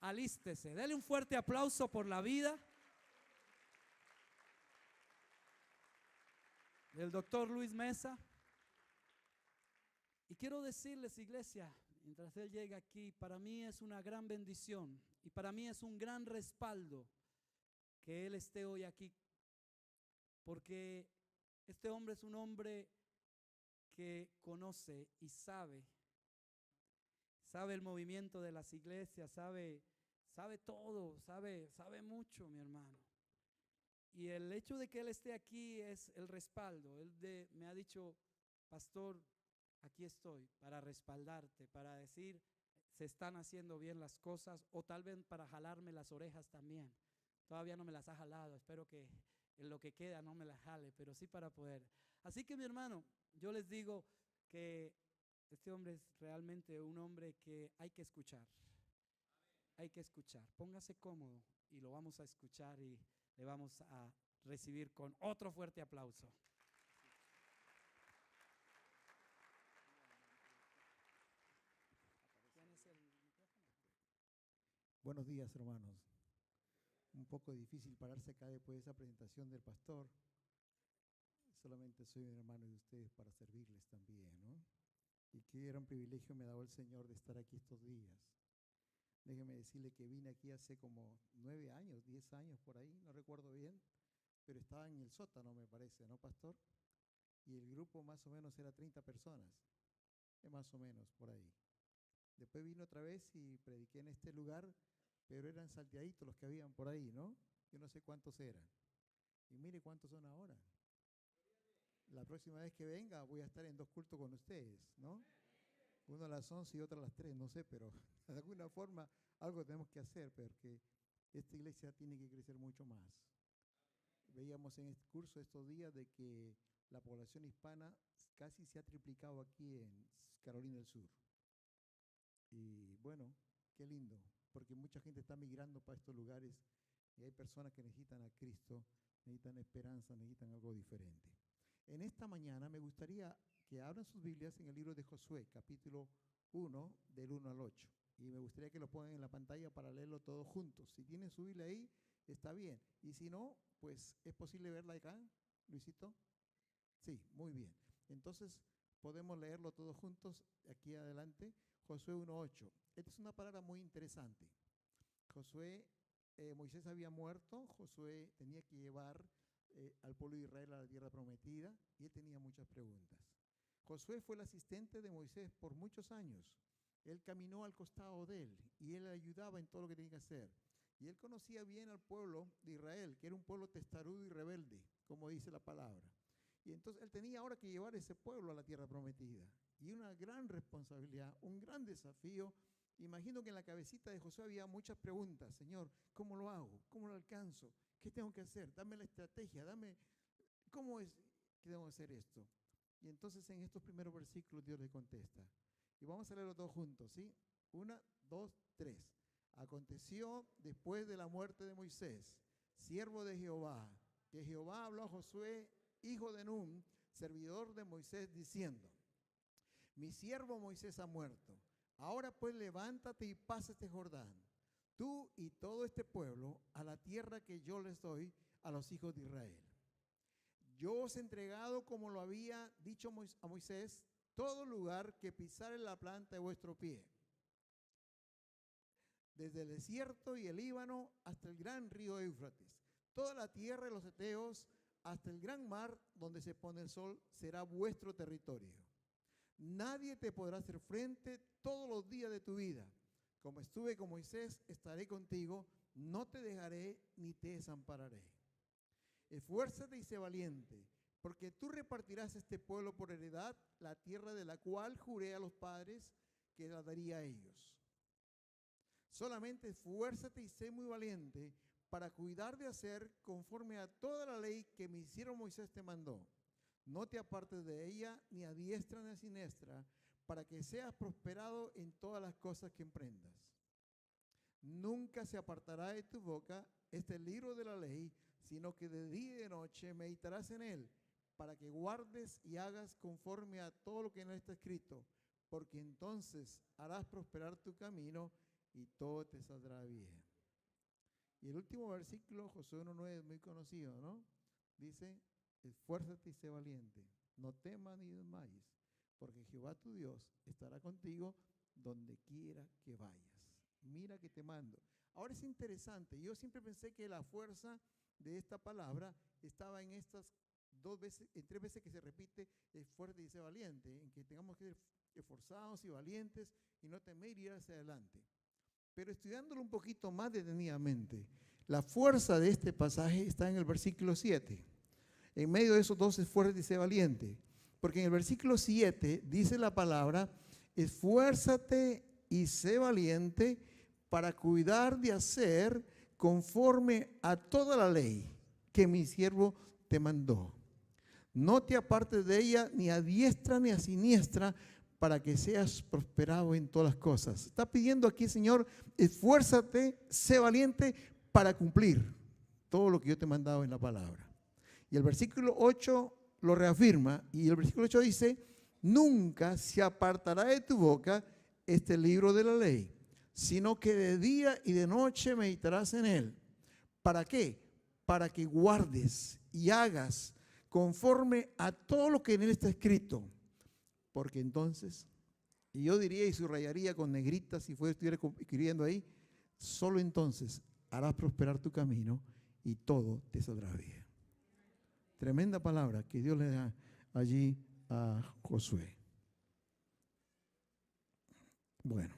alístese. Dele un fuerte aplauso por la vida del doctor Luis Mesa. Y quiero decirles, iglesia, mientras él llega aquí, para mí es una gran bendición y para mí es un gran respaldo que él esté hoy aquí, porque este hombre es un hombre que conoce y sabe el movimiento de las iglesias, sabe todo, sabe mucho, mi hermano. Y el hecho de que él esté aquí es el respaldo. Me ha dicho, pastor, aquí estoy para respaldarte, para decir, se están haciendo bien las cosas, o tal vez para jalarme las orejas también. Todavía no me las ha jalado, espero que en lo que queda no me las jale, pero sí para poder. Así que, mi hermano, yo les digo que este hombre es realmente un hombre que hay que escuchar. Hay que escuchar. Póngase cómodo y lo vamos a escuchar y le vamos a recibir con otro fuerte aplauso. Buenos días, hermanos. Un poco difícil pararse acá después de esa presentación del pastor. Solamente soy un hermano de ustedes para servirles también, ¿no? Y qué gran privilegio me ha dado el Señor de estar aquí estos días. Déjeme decirle que vine aquí hace como 9 años, 10 años por ahí, no recuerdo bien, pero estaba en el sótano, me parece, ¿no, pastor? Y el grupo más o menos era 30 personas, más o menos por ahí. Después vine otra vez y prediqué en este lugar, pero eran salteaditos los que habían por ahí, ¿no? Yo no sé cuántos eran. Y mire cuántos son ahora. La próxima vez que venga voy a estar en 2 cultos con ustedes, ¿no? Uno a las 11 y otro a las 3, no sé, pero de alguna forma algo tenemos que hacer, porque esta iglesia tiene que crecer mucho más. Veíamos en este curso estos días de que la población hispana casi se ha triplicado aquí en Carolina del Sur. Y bueno, qué lindo, porque mucha gente está migrando para estos lugares y hay personas que necesitan a Cristo, necesitan esperanza, necesitan algo diferente. En esta mañana me gustaría que abran sus Biblias en el libro de Josué, capítulo 1, del 1 al 8. Y me gustaría que lo pongan en la pantalla para leerlo todos juntos. Si tienen su Biblia ahí, está bien. Y si no, pues es posible verla acá, Luisito. Sí, muy bien. Entonces podemos leerlo todos juntos aquí adelante. Josué 1:8. Esta es una palabra muy interesante. Moisés había muerto, Josué tenía que llevar al pueblo de Israel a la tierra prometida y él tenía muchas preguntas. Josué fue el asistente de Moisés por muchos años. Él caminó al costado de él y él le ayudaba en todo lo que tenía que hacer. Y él conocía bien al pueblo de Israel, que era un pueblo testarudo y rebelde, como dice la palabra. Y entonces él tenía ahora que llevar ese pueblo a la tierra prometida. Y una gran responsabilidad, un gran desafío. Imagino que en la cabecita de Josué había muchas preguntas. Señor, ¿cómo lo hago? ¿Cómo lo alcanzo? ¿Qué tengo que hacer? Dame la estrategia, ¿cómo es que tengo que hacer esto? Y entonces en estos primeros versículos Dios le contesta. Y vamos a leerlo todos juntos, ¿sí? 1, 2, 3. Aconteció después de la muerte de Moisés, siervo de Jehová, que Jehová habló a Josué, hijo de Nun, servidor de Moisés, diciendo: mi siervo Moisés ha muerto. Ahora pues levántate y pasa este Jordán, tú y todo este pueblo, a la tierra que yo les doy a los hijos de Israel. Yo os he entregado, como lo había dicho a Moisés, todo lugar que pisare la planta de vuestro pie, desde el desierto y el Líbano hasta el gran río Éufrates, toda la tierra de los heteos hasta el gran mar donde se pone el sol, será vuestro territorio. Nadie te podrá hacer frente todos los días de tu vida. Como estuve con Moisés, estaré contigo, no te dejaré ni te desampararé. Esfuérzate y sé valiente, porque tú repartirás este pueblo por heredad, la tierra de la cual juré a los padres que la daría a ellos. Solamente esfuérzate y sé muy valiente para cuidar de hacer conforme a toda la ley que mi siervo Moisés te mandó. No te apartes de ella ni a diestra ni a siniestra, para que seas prosperado en todas las cosas que emprendas. Nunca se apartará de tu boca este libro de la ley, sino que de día y de noche meditarás en él, para que guardes y hagas conforme a todo lo que en él está escrito, porque entonces harás prosperar tu camino y todo te saldrá bien. Y el último versículo, Josué 1:9, es muy conocido, ¿no? Dice, esfuérzate y sé valiente, no temas ni desmayes, porque Jehová tu Dios estará contigo donde quiera que vayas. Mira que te mando. Ahora es interesante, yo siempre pensé que la fuerza de esta palabra estaba en estas dos veces, en tres veces que se repite, esfuérzate y sé valiente, en que tengamos que ser esforzados y valientes y no temer y ir hacia adelante. Pero estudiándolo un poquito más detenidamente, la fuerza de este pasaje está en el versículo 7. En medio de esos dos, esfuérzate y sé valiente. Porque en el versículo 7 dice la palabra, esfuérzate y sé valiente para cuidar de hacer conforme a toda la ley que mi siervo te mandó. No te apartes de ella ni a diestra ni a siniestra, para que seas prosperado en todas las cosas. Está pidiendo aquí, Señor, esfuérzate, sé valiente para cumplir todo lo que yo te he mandado en la palabra. Y el versículo 8 lo reafirma, y el versículo 8 dice, nunca se apartará de tu boca este libro de la ley, sino que de día y de noche meditarás en él. ¿Para qué? Para que guardes y hagas conforme a todo lo que en él está escrito. Porque entonces, y yo diría y subrayaría con negritas si estuviera escribiendo ahí, solo entonces harás prosperar tu camino y todo te saldrá bien. Tremenda palabra que Dios le da allí a Josué. Bueno,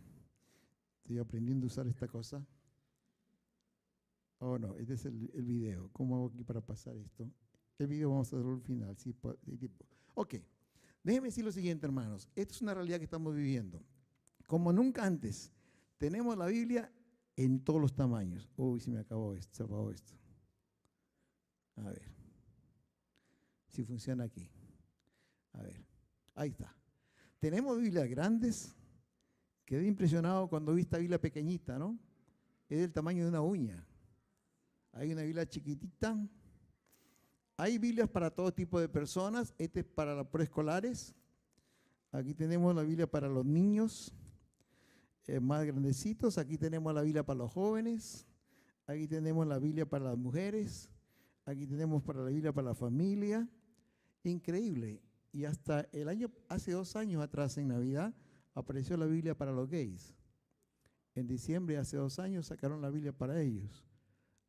estoy aprendiendo a usar esta cosa. Oh no, este es el video. ¿Cómo hago aquí para pasar esto? El video vamos a hacerlo al final. ¿Sí? Ok. Déjenme decir lo siguiente, hermanos. Esta es una realidad que estamos viviendo. Como nunca antes, tenemos la Biblia en todos los tamaños. Uy, se me acabó esto, se apagó esto. A ver. Si funciona aquí. A ver. Ahí está. Tenemos Biblias grandes. Quedé impresionado cuando vi esta Biblia pequeñita, ¿no? Es del tamaño de una uña. Hay una Biblia chiquitita. Hay Biblias para todo tipo de personas. Este es para los preescolares. Aquí tenemos la Biblia para los niños más grandecitos. Aquí tenemos la Biblia para los jóvenes. Aquí tenemos la Biblia para las mujeres. Aquí tenemos para la Biblia para la familia. Increíble. Y hasta hace 2 años atrás, en Navidad, apareció la Biblia para los gays. En diciembre, hace 2 años, sacaron la Biblia para ellos.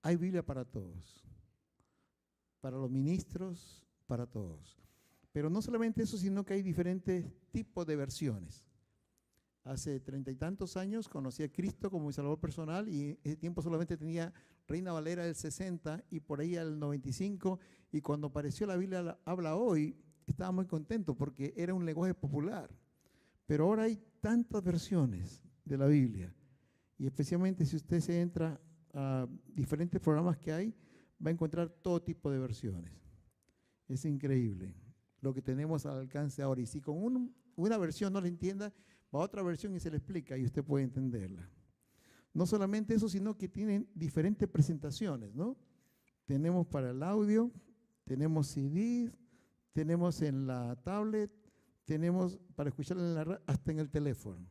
Hay Biblia para todos. Para los ministros, para todos. Pero no solamente eso, sino que hay diferentes tipos de versiones. Hace 30 y tantos años conocí a Cristo como mi Salvador personal y en ese tiempo solamente tenía Reina Valera del 60 y por ahí al 95, y cuando apareció la Biblia Habla Hoy, estaba muy contento porque era un lenguaje popular. Pero ahora hay tantas versiones de la Biblia, y especialmente si usted se entra a diferentes programas que hay, va a encontrar todo tipo de versiones. Es increíble lo que tenemos al alcance ahora. Y si con una versión no la entienda, va a otra versión y se le explica y usted puede entenderla. No solamente eso, sino que tienen diferentes presentaciones, ¿no? Tenemos para el audio, tenemos CDs, tenemos en la tablet, tenemos para escucharla hasta en el teléfono.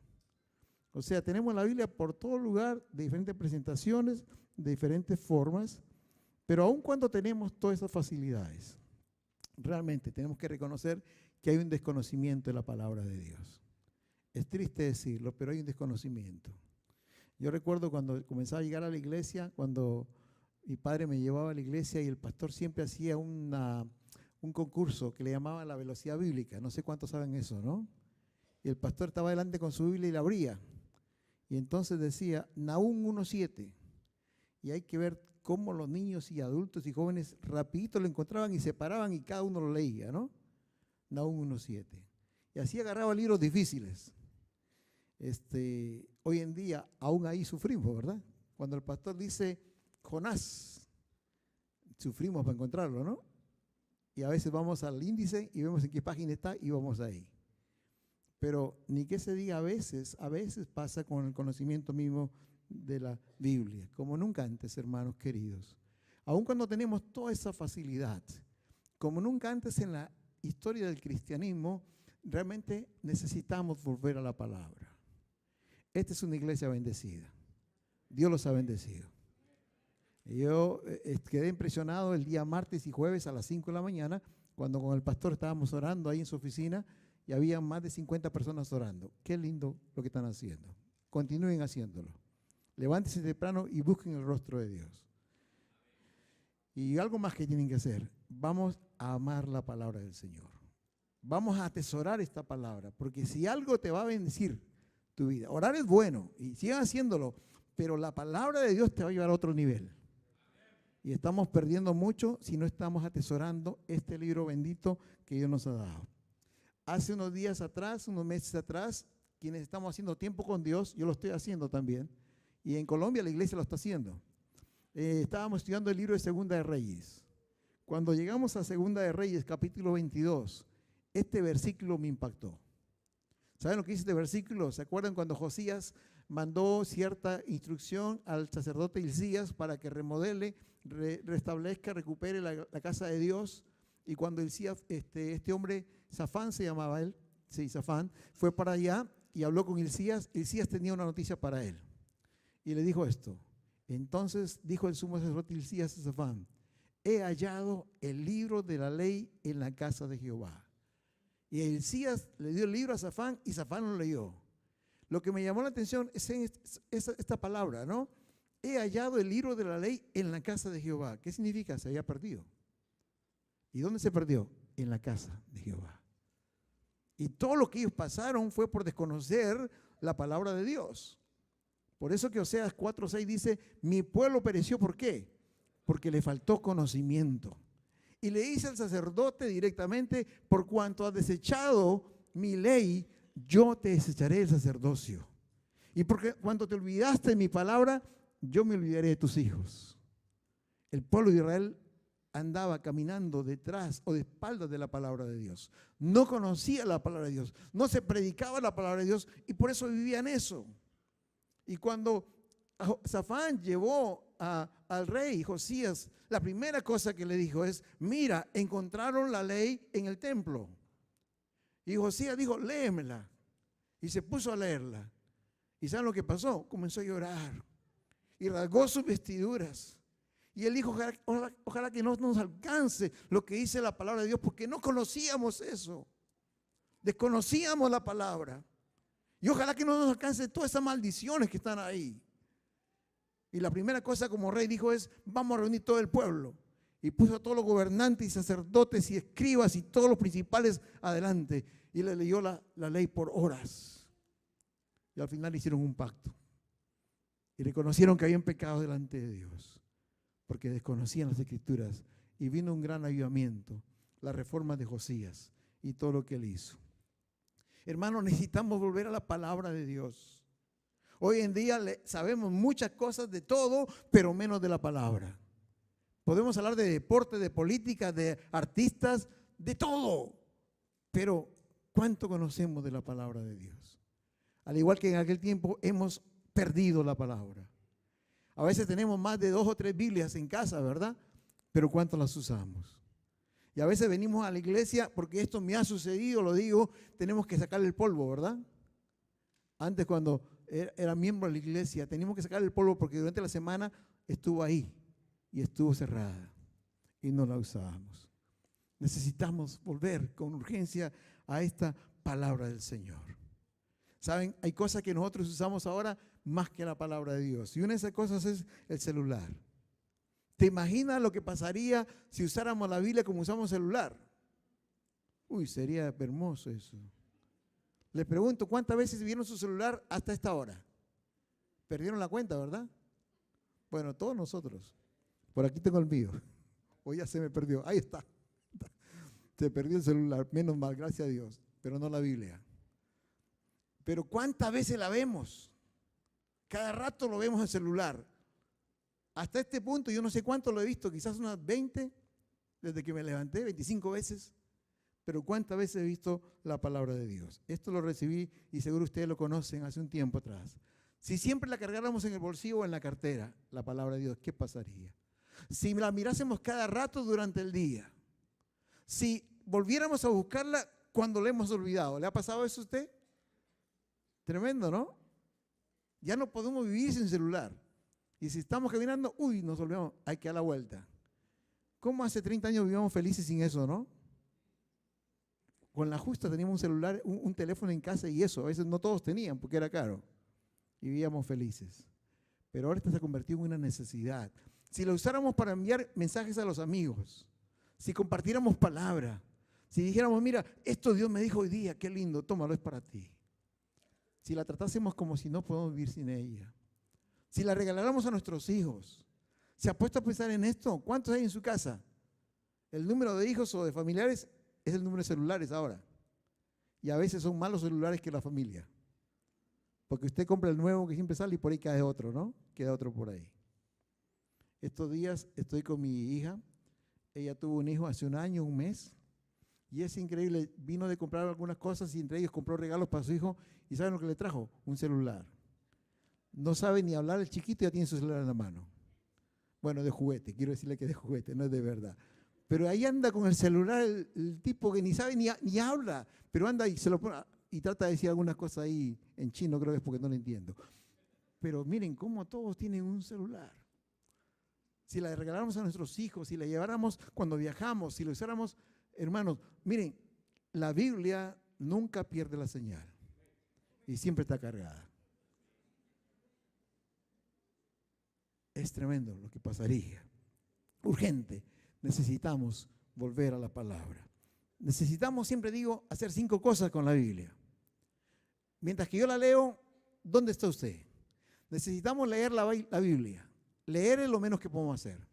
O sea, tenemos la Biblia por todo lugar, de diferentes presentaciones, de diferentes formas. Pero aun cuando tenemos todas esas facilidades, realmente tenemos que reconocer que hay un desconocimiento de la palabra de Dios. Es triste decirlo, pero hay un desconocimiento. Yo recuerdo cuando comenzaba a llegar a la iglesia, cuando mi padre me llevaba a la iglesia y el pastor siempre hacía un concurso que le llamaba la velocidad bíblica. No sé cuántos saben eso, ¿no? Y el pastor estaba delante con su Biblia y la abría. Y entonces decía, Nahum 1:7. Y hay que ver cómo los niños y adultos y jóvenes rapidito lo encontraban y se paraban y cada uno lo leía, ¿no? Nahum 1:7. Y así agarraba libros difíciles. Hoy en día aún ahí sufrimos, ¿verdad? Cuando el pastor dice Jonás, sufrimos para encontrarlo, ¿no? Y a veces vamos al índice y vemos en qué página está y vamos ahí. Pero ni que se diga a veces pasa con el conocimiento mismo de la Biblia, como nunca antes, hermanos queridos. Aun cuando tenemos toda esa facilidad, como nunca antes en la historia del cristianismo, realmente necesitamos volver a la palabra. Esta es una iglesia bendecida. Dios los ha bendecido. Yo quedé impresionado el día martes y jueves a las 5 de la mañana, cuando con el pastor estábamos orando ahí en su oficina y había más de 50 personas orando. Qué lindo lo que están haciendo. Continúen haciéndolo. Levántense temprano y busquen el rostro de Dios. Y algo más que tienen que hacer, vamos a amar la palabra del Señor. Vamos a atesorar esta palabra, porque si algo te va a bendecir tu vida, orar es bueno y sigan haciéndolo, pero la palabra de Dios te va a llevar a otro nivel. Y estamos perdiendo mucho si no estamos atesorando este libro bendito que Dios nos ha dado. Hace unos días atrás, unos meses atrás, quienes estamos haciendo tiempo con Dios, yo lo estoy haciendo también, y en Colombia la iglesia lo está haciendo. Estábamos estudiando el libro de Segunda de Reyes. Cuando llegamos a Segunda de Reyes, capítulo 22, este versículo me impactó. ¿Saben lo que dice este versículo? ¿Se acuerdan cuando Josías mandó cierta instrucción al sacerdote Hilcías para que remodele, restablezca, recupere la casa de Dios? Y cuando Hilcías, este hombre, Safán se llamaba él, sí, Safán, fue para allá y habló con Hilcías. Hilcías tenía una noticia para él y le dijo esto. Entonces dijo el sumo sacerdote Hilcías a Safán: he hallado el libro de la ley en la casa de Jehová. Y Hilcías le dio el libro a Safán y Safán lo leyó. Lo que me llamó la atención es esta palabra, ¿no? He hallado el libro de la ley en la casa de Jehová. ¿Qué significa? Se había perdido. ¿Y dónde se perdió? En la casa de Jehová. Y todo lo que ellos pasaron fue por desconocer la palabra de Dios. Por eso que Oseas 4:6 dice, mi pueblo pereció, ¿por qué? Porque le faltó conocimiento. Y le dice al sacerdote directamente, por cuanto has desechado mi ley, yo te desecharé el sacerdocio. Y porque cuando te olvidaste de mi palabra, yo me olvidaré de tus hijos. El pueblo de Israel andaba caminando detrás o de espaldas de la palabra de Dios. No conocía la palabra de Dios, no se predicaba la palabra de Dios y por eso vivían eso. Y cuando Safán llevó al rey Josías, la primera cosa que le dijo es, mira, encontraron la ley en el templo. Y Josías dijo, léemela. Y se puso a leerla. ¿Y saben lo que pasó? Comenzó a llorar y rasgó sus vestiduras. Y él dijo, ojalá que no nos alcance lo que dice la palabra de Dios, porque no conocíamos eso. Desconocíamos la palabra. Y ojalá que no nos alcance todas esas maldiciones que están ahí. Y la primera cosa como rey dijo es, vamos a reunir todo el pueblo. Y puso a todos los gobernantes y sacerdotes y escribas y todos los principales adelante. Y le leyó la ley por horas. Y al final hicieron un pacto. Y reconocieron que habían pecado delante de Dios. Porque desconocían las escrituras. Y vino un gran avivamiento. La reforma de Josías y todo lo que él hizo. Hermanos, necesitamos volver a la palabra de Dios. Hoy en día sabemos muchas cosas de todo, pero menos de la palabra. Podemos hablar de deporte, de política, de artistas, de todo. Pero, ¿cuánto conocemos de la palabra de Dios? Al igual que en aquel tiempo hemos perdido la palabra. A veces tenemos más de 2 o 3 Biblias en casa, ¿verdad? Pero ¿cuánto las usamos? Y a veces venimos a la iglesia porque esto me ha sucedido, lo digo, tenemos que sacarle el polvo, ¿verdad? Antes cuando era miembro de la iglesia, teníamos que sacarle el polvo porque durante la semana estuvo ahí y estuvo cerrada y no la usábamos. Necesitamos volver con urgencia a esta palabra del Señor. ¿Saben? Hay cosas que nosotros usamos ahora más que la palabra de Dios. Y una de esas cosas es el celular. ¿Te imaginas lo que pasaría si usáramos la Biblia como usamos el celular? Uy, sería hermoso eso. Les pregunto, ¿cuántas veces vieron su celular hasta esta hora? Perdieron la cuenta, ¿verdad? Bueno, todos nosotros. Por aquí tengo el mío. Hoy ya se me perdió. Ahí está. Se perdió el celular. Menos mal, gracias a Dios. Pero no la Biblia. Pero ¿cuántas veces la vemos? Cada rato lo vemos en el celular. Hasta este punto, yo no sé cuánto lo he visto, quizás unas 20, desde que me levanté, 25 veces. Pero ¿cuántas veces he visto la palabra de Dios? Esto lo recibí y seguro ustedes lo conocen hace un tiempo atrás. Si siempre la cargáramos en el bolsillo o en la cartera, la palabra de Dios, ¿qué pasaría? Si la mirásemos cada rato durante el día, si volviéramos a buscarla cuando la hemos olvidado, ¿le ha pasado eso a usted? Tremendo, ¿no? Ya no podemos vivir sin celular. Y si estamos caminando, uy, nos olvidamos, hay que dar la vuelta. ¿Cómo hace 30 años vivíamos felices sin eso, no? Con la justa teníamos un celular, un teléfono en casa y eso. A veces no todos tenían porque era caro. Y vivíamos felices. Pero ahora esto se ha convertido en una necesidad. Si lo usáramos para enviar mensajes a los amigos, si compartiéramos palabra, si dijéramos, mira, esto Dios me dijo hoy día, qué lindo, tómalo, es para ti. Si la tratásemos como si no podemos vivir sin ella. Si la regaláramos a nuestros hijos. ¿Se ha puesto a pensar en esto? ¿Cuántos hay en su casa? El número de hijos o de familiares es el número de celulares ahora. Y a veces son más los celulares que la familia. Porque usted compra el nuevo que siempre sale y por ahí cae otro, ¿no? Queda otro por ahí. Estos días estoy con mi hija. Ella tuvo un hijo hace un año, un mes. Y es increíble. Vino de comprar algunas cosas y entre ellos compró regalos para su hijo. ¿Y saben lo que le trajo? Un celular. No sabe ni hablar el chiquito y ya tiene su celular en la mano. Bueno, de juguete. Quiero decirle que es de juguete, no es de verdad. Pero ahí anda con el celular el tipo que ni sabe ni habla. Pero anda y se lo pone y trata de decir algunas cosas ahí en chino, creo que es porque no lo entiendo. Pero miren cómo todos tienen un celular. Si la regaláramos a nuestros hijos, si la lleváramos cuando viajamos, si lo usáramos, hermanos, miren, la Biblia nunca pierde la señal y siempre está cargada. Es tremendo lo que pasaría. Urgente, necesitamos volver a la palabra. Necesitamos, siempre digo, hacer 5 cosas con la Biblia. Mientras que yo la leo, ¿dónde está usted? Necesitamos leer la Biblia. Leer es lo menos que podemos hacer.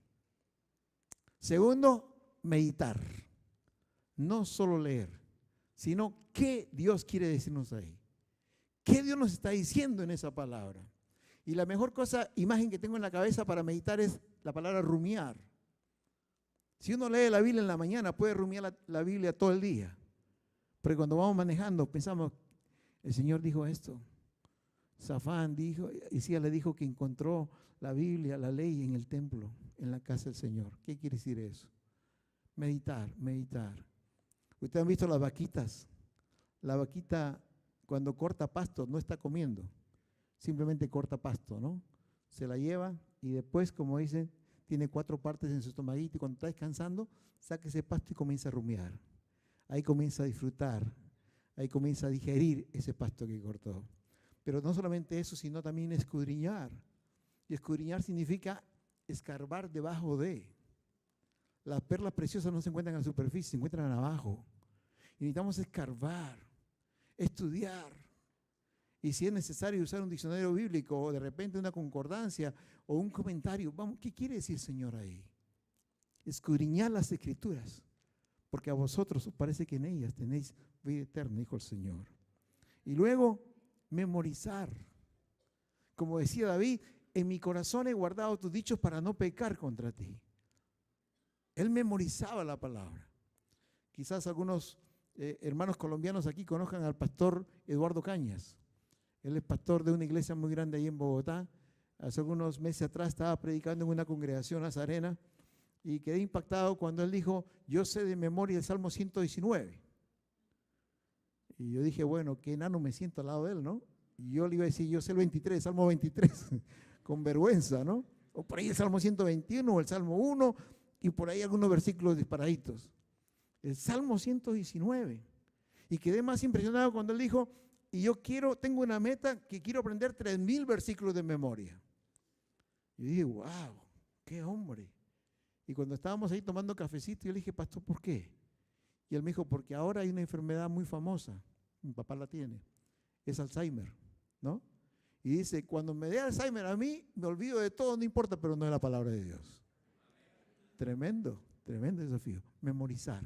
Segundo, meditar. No solo leer, sino qué Dios quiere decirnos ahí. ¿Qué Dios nos está diciendo en esa palabra? Y la mejor imagen que tengo en la cabeza para meditar es la palabra rumiar. Si uno lee la Biblia en la mañana, puede rumiar la Biblia todo el día. Pero cuando vamos manejando, pensamos, el Señor dijo esto. Safán dijo, Isaías le dijo que encontró la Biblia, la ley en el templo, en la casa del Señor. ¿Qué quiere decir eso? Meditar, meditar. Ustedes han visto las vaquitas. La vaquita cuando corta pasto no está comiendo. Simplemente corta pasto, ¿no? Se la lleva y después, como dicen, tiene 4 partes en su estomaguito y cuando está descansando, saca ese pasto y comienza a rumiar. Ahí comienza a disfrutar, ahí comienza a digerir ese pasto que cortó. Pero no solamente eso, sino también escudriñar. Y escudriñar significa escarbar debajo de. Las perlas preciosas no se encuentran en la superficie, se encuentran abajo. Y necesitamos escarbar, estudiar. Y si es necesario usar un diccionario bíblico o de repente una concordancia o un comentario, vamos, ¿qué quiere decir el Señor ahí? Escudriñar las Escrituras, porque a vosotros os parece que en ellas tenéis vida eterna, dijo el Señor. Y luego, memorizar. Como decía David, en mi corazón he guardado tus dichos para no pecar contra ti. Él memorizaba la palabra. Quizás algunos hermanos colombianos aquí conozcan al pastor Eduardo Cañas. Él es pastor de una iglesia muy grande ahí en Bogotá. Hace algunos meses atrás estaba predicando en una congregación nazarena y quedé impactado cuando él dijo, yo sé de memoria el Salmo 119. Y yo dije, bueno, qué enano me siento al lado de él, ¿no? Y yo le iba a decir, yo sé el 23, Salmo 23, con vergüenza, ¿no? O por ahí el Salmo 121 o el Salmo 1 y por ahí algunos versículos disparaditos. El Salmo 119. Y quedé más impresionado cuando él dijo, y yo tengo una meta que quiero aprender 3,000 versículos de memoria. Y dije, wow, qué hombre. Y cuando estábamos ahí tomando cafecito, yo le dije, pastor, ¿por qué? Y él me dijo, porque ahora hay una enfermedad muy famosa, mi papá la tiene, es Alzheimer, ¿no? Y dice, cuando me dé Alzheimer a mí, me olvido de todo, no importa, pero no es la palabra de Dios. Tremendo, tremendo desafío, memorizar.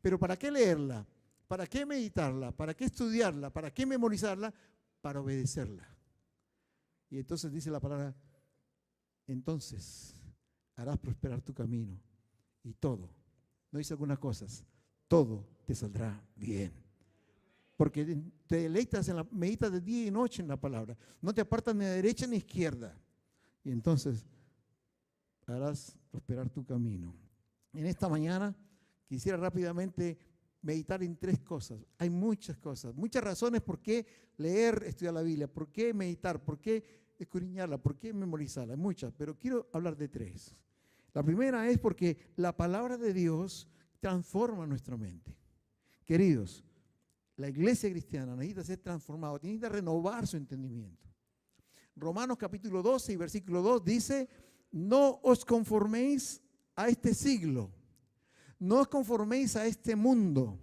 Pero ¿para qué leerla? ¿Para qué meditarla? ¿Para qué estudiarla? ¿Para qué memorizarla? Para obedecerla. Y entonces dice la palabra, entonces harás prosperar tu camino y todo, no dice algunas cosas, todo te saldrá bien. Porque te deleitas, meditas de día y noche en la palabra, no te apartas ni a derecha ni a izquierda. Y entonces harás prosperar tu camino. En esta mañana quisiera rápidamente meditar en 3 cosas. Hay muchas cosas, muchas razones por qué leer, estudiar la Biblia, por qué meditar, por qué escudriñarla? ¿Por qué memorizarla? Hay muchas, pero quiero hablar de 3. La primera es porque la palabra de Dios transforma nuestra mente. Queridos, la iglesia cristiana necesita ser transformada, necesita renovar su entendimiento. Romanos capítulo 12 y versículo 2 dice, no os conforméis a este siglo, no os conforméis a este mundo,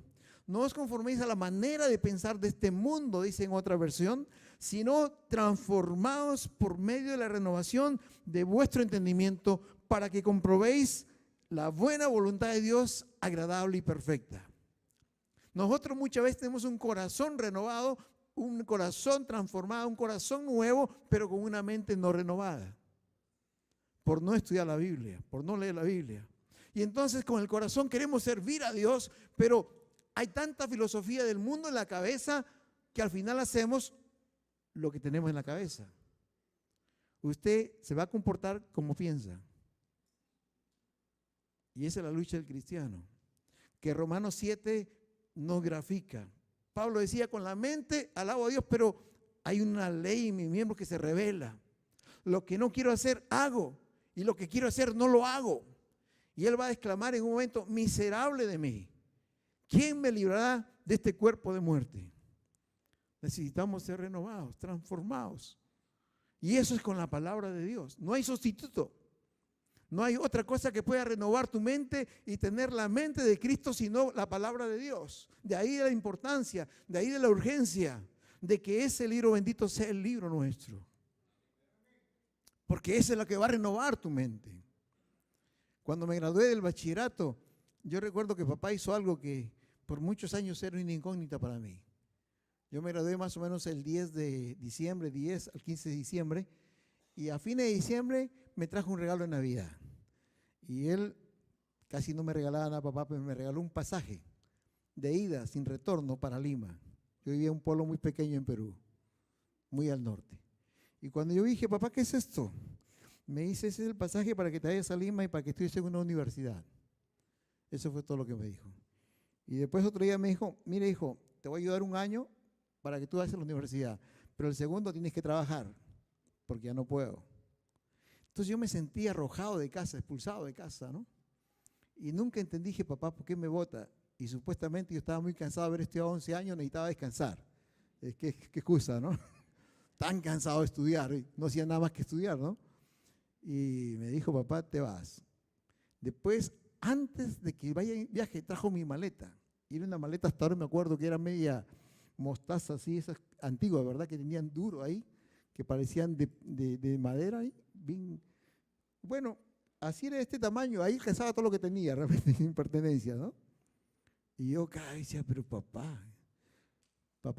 no os conforméis a la manera de pensar de este mundo, dice en otra versión, sino transformaos por medio de la renovación de vuestro entendimiento para que comprobéis la buena voluntad de Dios, agradable y perfecta. Nosotros muchas veces tenemos un corazón renovado, un corazón transformado, un corazón nuevo, pero con una mente no renovada. Por no estudiar la Biblia, por no leer la Biblia. Y entonces con el corazón queremos servir a Dios, pero hay tanta filosofía del mundo en la cabeza que al final hacemos lo que tenemos en la cabeza. Usted se va a comportar como piensa. Y esa es la lucha del cristiano, que Romanos 7 nos grafica. Pablo decía, con la mente alabo a Dios, pero hay una ley en mi miembro que se revela. Lo que no quiero hacer, hago. Y lo que quiero hacer, no lo hago. Y él va a exclamar en un momento, miserable de mí. ¿Quién me librará de este cuerpo de muerte? Necesitamos ser renovados, transformados. Y eso es con la palabra de Dios. No hay sustituto. No hay otra cosa que pueda renovar tu mente y tener la mente de Cristo sino la palabra de Dios. De ahí la importancia, de ahí de la urgencia de que ese libro bendito sea el libro nuestro. Porque ese es lo que va a renovar tu mente. Cuando me gradué del bachillerato, yo recuerdo que papá hizo algo que por muchos años era una incógnita para mí. Yo me gradué más o menos el 10 de diciembre, 10 al 15 de diciembre, y a fines de diciembre me trajo un regalo de Navidad. Y él casi no me regalaba nada, papá, pero me regaló un pasaje de ida sin retorno para Lima. Yo vivía en un pueblo muy pequeño en Perú, muy al norte. Y cuando yo dije, papá, ¿qué es esto? Me dice, ese es el pasaje para que te vayas a Lima y para que estudies en una universidad. Eso fue todo lo que me dijo. Y después otro día me dijo, mire hijo, te voy a ayudar un año para que tú vayas a la universidad, pero el segundo tienes que trabajar, porque ya no puedo. Entonces yo me sentí arrojado de casa, expulsado de casa, ¿no? Y nunca entendí, dije, papá, ¿por qué me bota? Y supuestamente yo estaba muy cansado de haber estudiado 11 años, necesitaba descansar. ¿Qué excusa, no? Tan cansado de estudiar, no hacía nada más que estudiar, ¿no? Y me dijo, papá, te vas. Después, antes de que vaya en viaje, trajo mi maleta. Y era una maleta, hasta ahora me acuerdo que era media mostaza, así, esas antiguas, ¿verdad? Que tenían duro ahí, que parecían de madera ahí. Bien. Bueno, así era de este tamaño, ahí alcanzaba todo lo que tenía, realmente, sin pertenencia, ¿no? Y yo cada vez decía, pero papá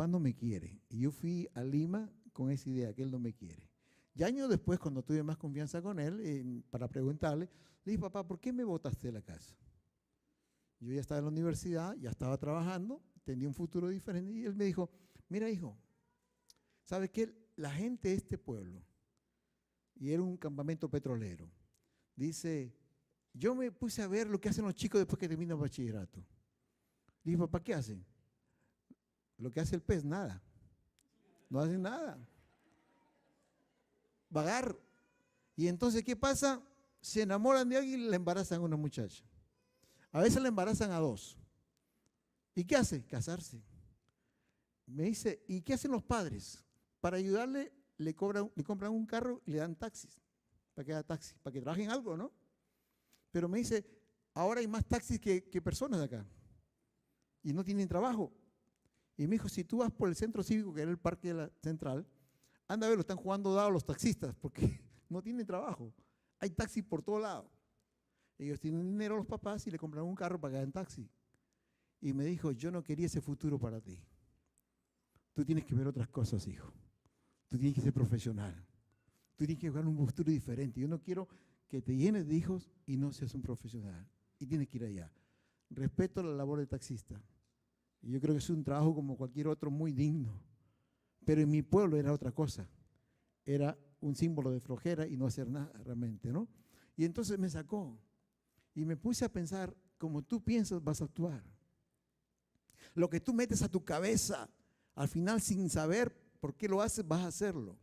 no me quiere. Y yo fui a Lima con esa idea, que él no me quiere. Y años después, cuando tuve más confianza con él, para preguntarle, le dije, papá, ¿por qué me botaste de la casa? Yo ya estaba en la universidad, ya estaba trabajando, tenía un futuro diferente, y él me dijo, mira hijo, ¿sabes qué? La gente de este pueblo, y era un campamento petrolero, dice, yo me puse a ver lo que hacen los chicos después que terminan el bachillerato. Le dije, papá, ¿qué hacen? Lo que hace el pez, nada. No hacen nada. Vagar. Y entonces, ¿qué pasa? Se enamoran de alguien y le embarazan a una muchacha. A veces le embarazan a 2. ¿Y qué hace? Casarse. Me dice, ¿y qué hacen los padres? Para ayudarle, le compran un carro y le dan taxis. Para que haga taxi, para que trabajen algo, ¿no? Pero me dice, ahora hay más taxis que personas acá. Y no tienen trabajo. Y me dijo, si tú vas por el centro cívico, que era el parque de la central, anda a ver, lo están jugando dados los taxistas, porque no tienen trabajo. Hay taxis por todo lado. Ellos tienen dinero los papás y le compran un carro para que hagan taxi. Y me dijo, yo no quería ese futuro para ti. Tú tienes que ver otras cosas, hijo. Tú tienes que ser profesional. Tú tienes que buscar un futuro diferente. Yo no quiero que te llenes de hijos y no seas un profesional. Y tienes que ir allá. Respeto la labor de taxista. Y yo creo que es un trabajo como cualquier otro muy digno. Pero en mi pueblo era otra cosa. Era un símbolo de flojera y no hacer nada realmente, ¿no? Y entonces me sacó. Y me puse a pensar, como tú piensas, vas a actuar. Lo que tú metes a tu cabeza, al final sin saber por qué lo haces, vas a hacerlo.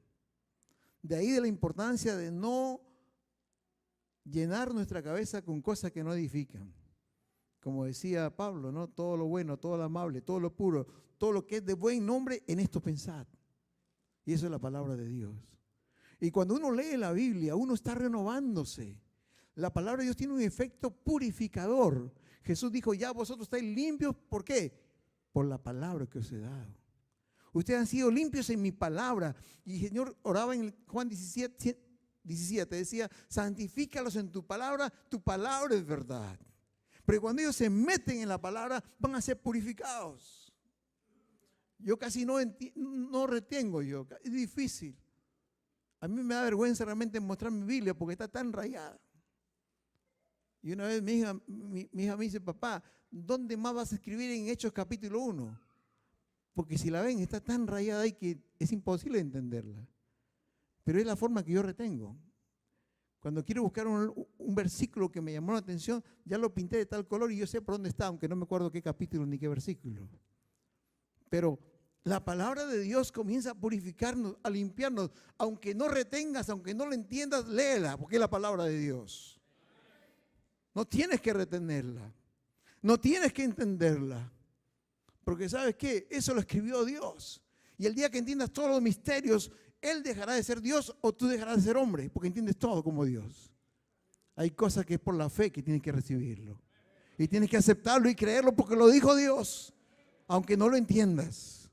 De ahí de la importancia de no llenar nuestra cabeza con cosas que no edifican. Como decía Pablo, ¿no? Todo lo bueno, todo lo amable, todo lo puro, todo lo que es de buen nombre, en esto pensad. Y eso es la palabra de Dios. Y cuando uno lee la Biblia, uno está renovándose. La palabra de Dios tiene un efecto purificador. Jesús dijo, ya vosotros estáis limpios, ¿por qué? Por la palabra que os he dado. Ustedes han sido limpios en mi palabra. Y el Señor oraba en Juan 17, decía, santifícalos en tu palabra es verdad. Pero cuando ellos se meten en la palabra, van a ser purificados. Yo casi no retengo yo, es difícil. A mí me da vergüenza realmente mostrar mi Biblia porque está tan rayada. Y una vez mi hija me dice, papá, ¿dónde más vas a escribir en Hechos capítulo 1? Porque si la ven, está tan rayada ahí que es imposible entenderla. Pero es la forma que yo retengo. Cuando quiero buscar un versículo que me llamó la atención, ya lo pinté de tal color y yo sé por dónde está, aunque no me acuerdo qué capítulo ni qué versículo. Pero la palabra de Dios comienza a purificarnos, a limpiarnos. Aunque no retengas, aunque no la entiendas, léela, porque es la palabra de Dios. No tienes que retenerla. No tienes que entenderla. Porque ¿sabes qué? Eso lo escribió Dios. Y el día que entiendas todos los misterios, Él dejará de ser Dios o tú dejarás de ser hombre, porque entiendes todo como Dios. Hay cosas que es por la fe que tienes que recibirlo. Y tienes que aceptarlo y creerlo porque lo dijo Dios, aunque no lo entiendas.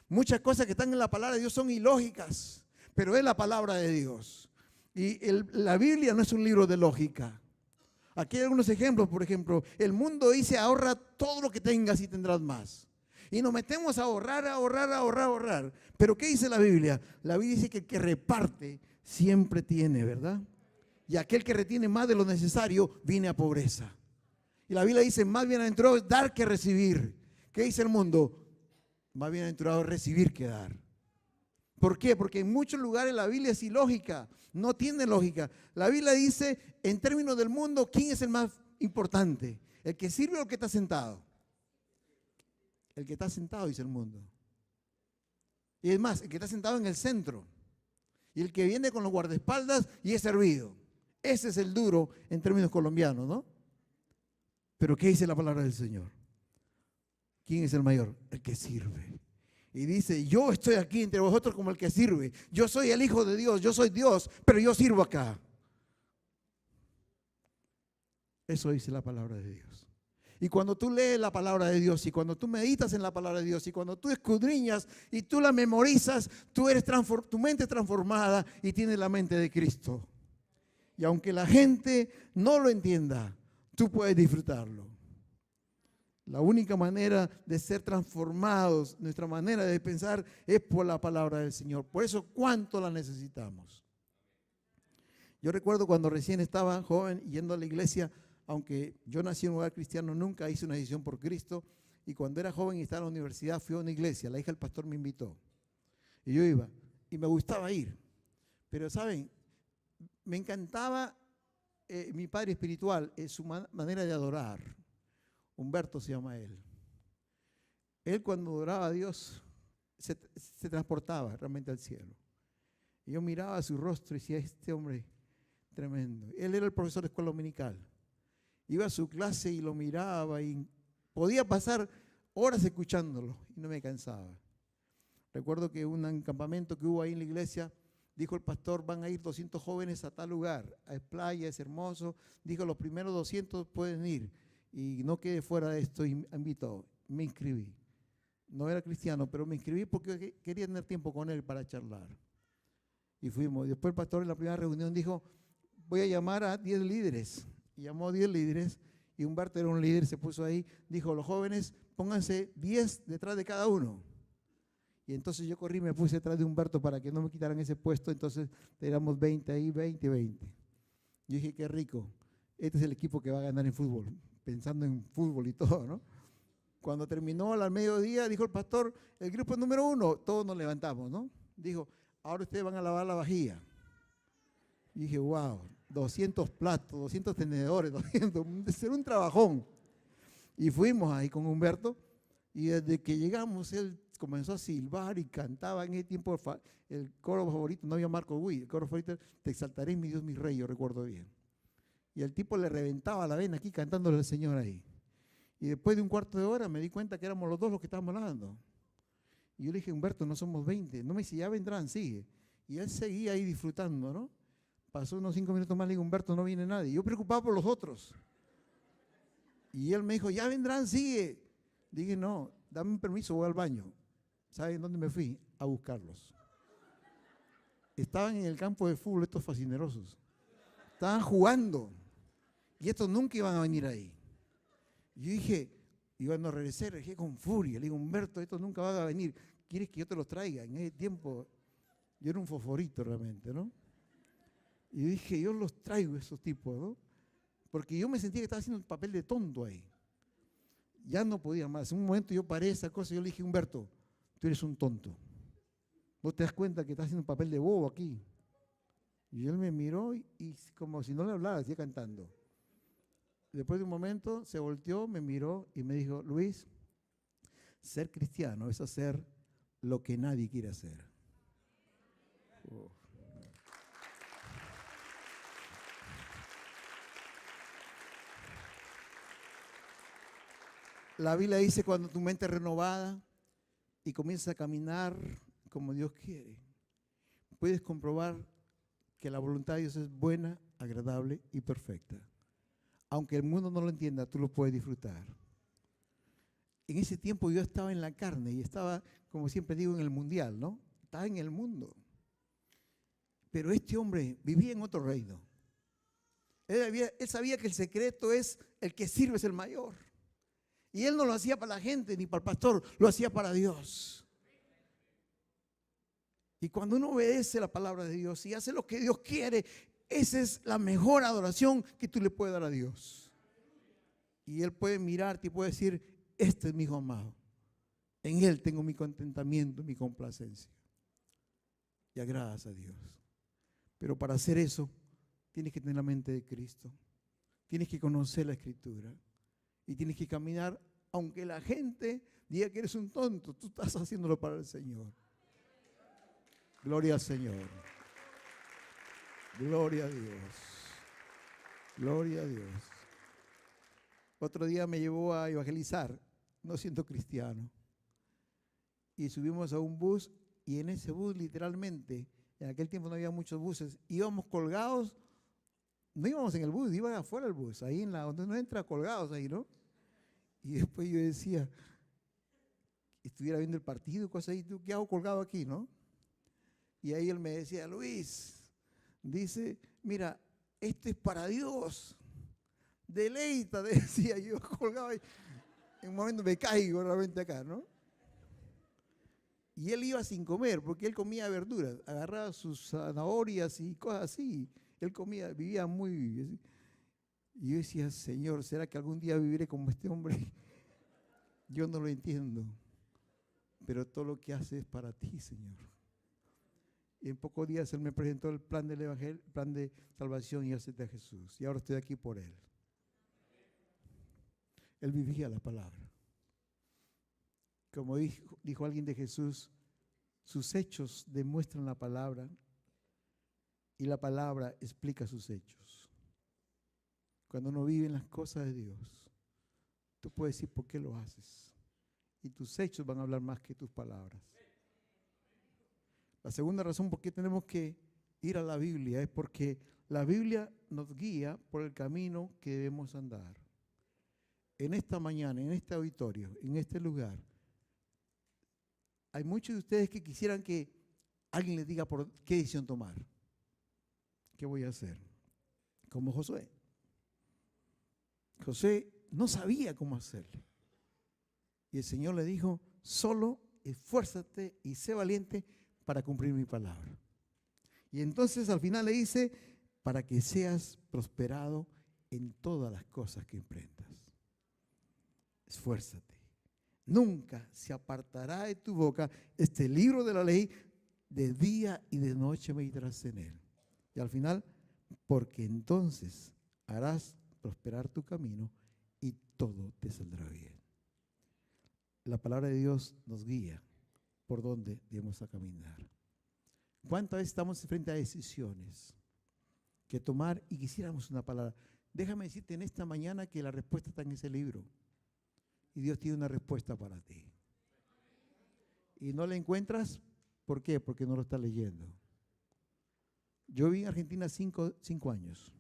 Muchas cosas que están en la palabra de Dios son ilógicas, pero es la palabra de Dios. Y la Biblia no es un libro de lógica. Aquí hay algunos ejemplos, por ejemplo, el mundo dice ahorra todo lo que tengas y tendrás más. Y nos metemos a ahorrar. Pero ¿qué dice la Biblia? La Biblia dice que el que reparte siempre tiene, ¿verdad? Y aquel que retiene más de lo necesario viene a pobreza. Y la Biblia dice, más bienaventurado es dar que recibir. ¿Qué dice el mundo? Más bienaventurado es recibir que dar. ¿Por qué? Porque en muchos lugares la Biblia es ilógica, no tiene lógica. La Biblia dice, en términos del mundo, ¿quién es el más importante? ¿El que sirve o el que está sentado? El que está sentado, dice el mundo. Y es más, el que está sentado en el centro. Y el que viene con los guardaespaldas y es servido. Ese es el duro en términos colombianos, ¿no? Pero ¿qué dice la palabra del Señor? ¿Quién es el mayor? El que sirve. Y dice, yo estoy aquí entre vosotros como el que sirve. Yo soy el Hijo de Dios, yo soy Dios, pero yo sirvo acá. Eso dice la palabra de Dios. Y cuando tú lees la palabra de Dios y cuando tú meditas en la palabra de Dios y cuando tú escudriñas y tú la memorizas, tu mente es transformada y tienes la mente de Cristo. Y aunque la gente no lo entienda, tú puedes disfrutarlo. La única manera de ser transformados, nuestra manera de pensar es por la palabra del Señor. Por eso, ¿cuánto la necesitamos? Yo recuerdo cuando recién estaba joven yendo a la iglesia, aunque yo nací en un hogar cristiano, nunca hice una decisión por Cristo. Y cuando era joven y estaba en la universidad, fui a una iglesia. La hija del pastor me invitó. Y yo iba. Y me gustaba ir. Pero, ¿saben? Me encantaba mi padre espiritual, su manera de adorar. Humberto se llama él. Él cuando adoraba a Dios se transportaba realmente al cielo. Y yo miraba su rostro y decía, este hombre tremendo. Él era el profesor de escuela dominical. Iba a su clase y lo miraba y podía pasar horas escuchándolo y no me cansaba. Recuerdo que un campamento que hubo ahí en la iglesia, dijo el pastor, van a ir 200 jóvenes a tal lugar, es playa, es hermoso. Dijo, los primeros 200 pueden ir y no quede fuera de esto. Y invitó, me inscribí. No era cristiano, pero me inscribí porque quería tener tiempo con él para charlar. Y fuimos. Después el pastor en la primera reunión dijo, voy a llamar a 10 líderes. Y llamó a 10 líderes y Humberto era un líder, se puso ahí, dijo, los jóvenes pónganse 10 detrás de cada uno. Y entonces yo corrí y me puse detrás de Humberto para que no me quitaran ese puesto, entonces éramos 20 ahí, 20. Yo dije, qué rico, este es el equipo que va a ganar en fútbol, pensando en fútbol y todo, ¿no? Cuando terminó al mediodía, dijo el pastor, el grupo número 1, todos nos levantamos, ¿no? Dijo, ahora ustedes van a lavar la vajilla. Y dije, wow, 200 platos, 200 tenedores, 200, será un trabajón. Y fuimos ahí con Humberto y desde que llegamos él comenzó a silbar y cantaba. En ese tiempo el coro favorito, no había Marco Witt, el coro favorito, Te exaltaré, mi Dios, mi Rey, yo recuerdo bien. Y el tipo le reventaba la vena aquí cantándole al Señor ahí. Y después de un cuarto de hora me di cuenta que éramos los dos los que estábamos hablando. Y yo le dije, Humberto, no somos 20. No me dice, ya vendrán, sigue. Y él seguía ahí disfrutando, ¿no? Pasó unos 5 minutos más, le digo, Humberto, no viene nadie. Yo preocupado por los otros. Y él me dijo, ya vendrán, sigue. Dije, no, dame un permiso, voy al baño. ¿Saben dónde me fui? A buscarlos. Estaban en el campo de fútbol estos fascinerosos. Estaban jugando. Y estos nunca iban a venir ahí. Yo dije, y cuando regresé con furia. Le digo, Humberto, estos nunca van a venir. ¿Quieres que yo te los traiga? En ese tiempo, yo era un fosforito realmente, ¿no? Y dije, yo los traigo esos tipos, ¿no? Porque yo me sentía que estaba haciendo un papel de tonto ahí. Ya no podía más. En un momento yo paré esa cosa y yo le dije, Humberto, tú eres un tonto. ¿Vos te das cuenta que estás haciendo un papel de bobo aquí? Y él me miró y como si no le hablara, seguía cantando. Después de un momento se volteó, me miró y me dijo, Luis, ser cristiano es hacer lo que nadie quiere hacer. Oh. La Biblia dice cuando tu mente es renovada y comienzas a caminar como Dios quiere, puedes comprobar que la voluntad de Dios es buena, agradable y perfecta. Aunque el mundo no lo entienda, tú lo puedes disfrutar. En ese tiempo yo estaba en la carne y estaba, como siempre digo, en el mundial, ¿no? Estaba en el mundo. Pero este hombre vivía en otro reino. Él sabía que el secreto es el que sirve es el mayor. Y él no lo hacía para la gente ni para el pastor, lo hacía para Dios. Y cuando uno obedece la palabra de Dios y hace lo que Dios quiere, esa es la mejor adoración que tú le puedes dar a Dios. Y Él puede mirarte y puede decir, este es mi hijo amado. En Él tengo mi contentamiento, mi complacencia. Y agradas a Dios. Pero para hacer eso, tienes que tener la mente de Cristo. Tienes que conocer la Escritura. Y tienes que caminar, aunque la gente diga que eres un tonto, tú estás haciéndolo para el Señor. Gloria al Señor. Gloria a Dios. Gloria a Dios. Otro día me llevó a evangelizar, no siendo cristiano. Y subimos a un bus y en ese bus literalmente, en aquel tiempo no había muchos buses, íbamos colgados, no íbamos en el bus, íbamos afuera del bus, ahí donde uno entra colgados ahí, ¿no? Y después yo decía, estuviera viendo el partido, cosas ahí, ¿qué hago colgado aquí, no? Y ahí él me decía, Luis, dice, mira, esto es para Dios. Deleita, decía yo, colgado ahí. En un momento me caigo realmente acá, ¿no? Y él iba sin comer, porque él comía verduras, agarraba sus zanahorias y cosas así. Él comía, vivía muy así. Y yo decía, Señor, ¿será que algún día viviré como este hombre? Yo no lo entiendo, pero todo lo que hace es para ti, Señor. Y en pocos días Él me presentó el plan del Evangelio, el plan de salvación y acepté a Jesús. Y ahora estoy aquí por Él. Él vivía la palabra. Como dijo alguien de Jesús, sus hechos demuestran la palabra y la palabra explica sus hechos. Cuando uno vive en las cosas de Dios, tú puedes decir por qué lo haces. Y tus hechos van a hablar más que tus palabras. La segunda razón por qué tenemos que ir a la Biblia es porque la Biblia nos guía por el camino que debemos andar. En esta mañana, en este auditorio, en este lugar, hay muchos de ustedes que quisieran que alguien les diga por qué decisión tomar. ¿Qué voy a hacer? Como Josué. Josué no sabía cómo hacerlo. Y el Señor le dijo, solo esfuérzate y sé valiente para cumplir mi palabra. Y entonces al final le dice, para que seas prosperado en todas las cosas que emprendas. Esfuérzate. Nunca se apartará de tu boca este libro de la ley, de día y de noche meditarás en él. Y al final, porque entonces harás prosperar tu camino y todo te saldrá bien. La palabra de Dios nos guía por dónde debemos a caminar. ¿Cuántas veces estamos frente a decisiones que tomar y quisiéramos una palabra? Déjame decirte en esta mañana que la respuesta está en ese libro. Y Dios tiene una respuesta para ti. Y no la encuentras, ¿por qué? Porque no lo estás leyendo. Yo viví en Argentina 5 años.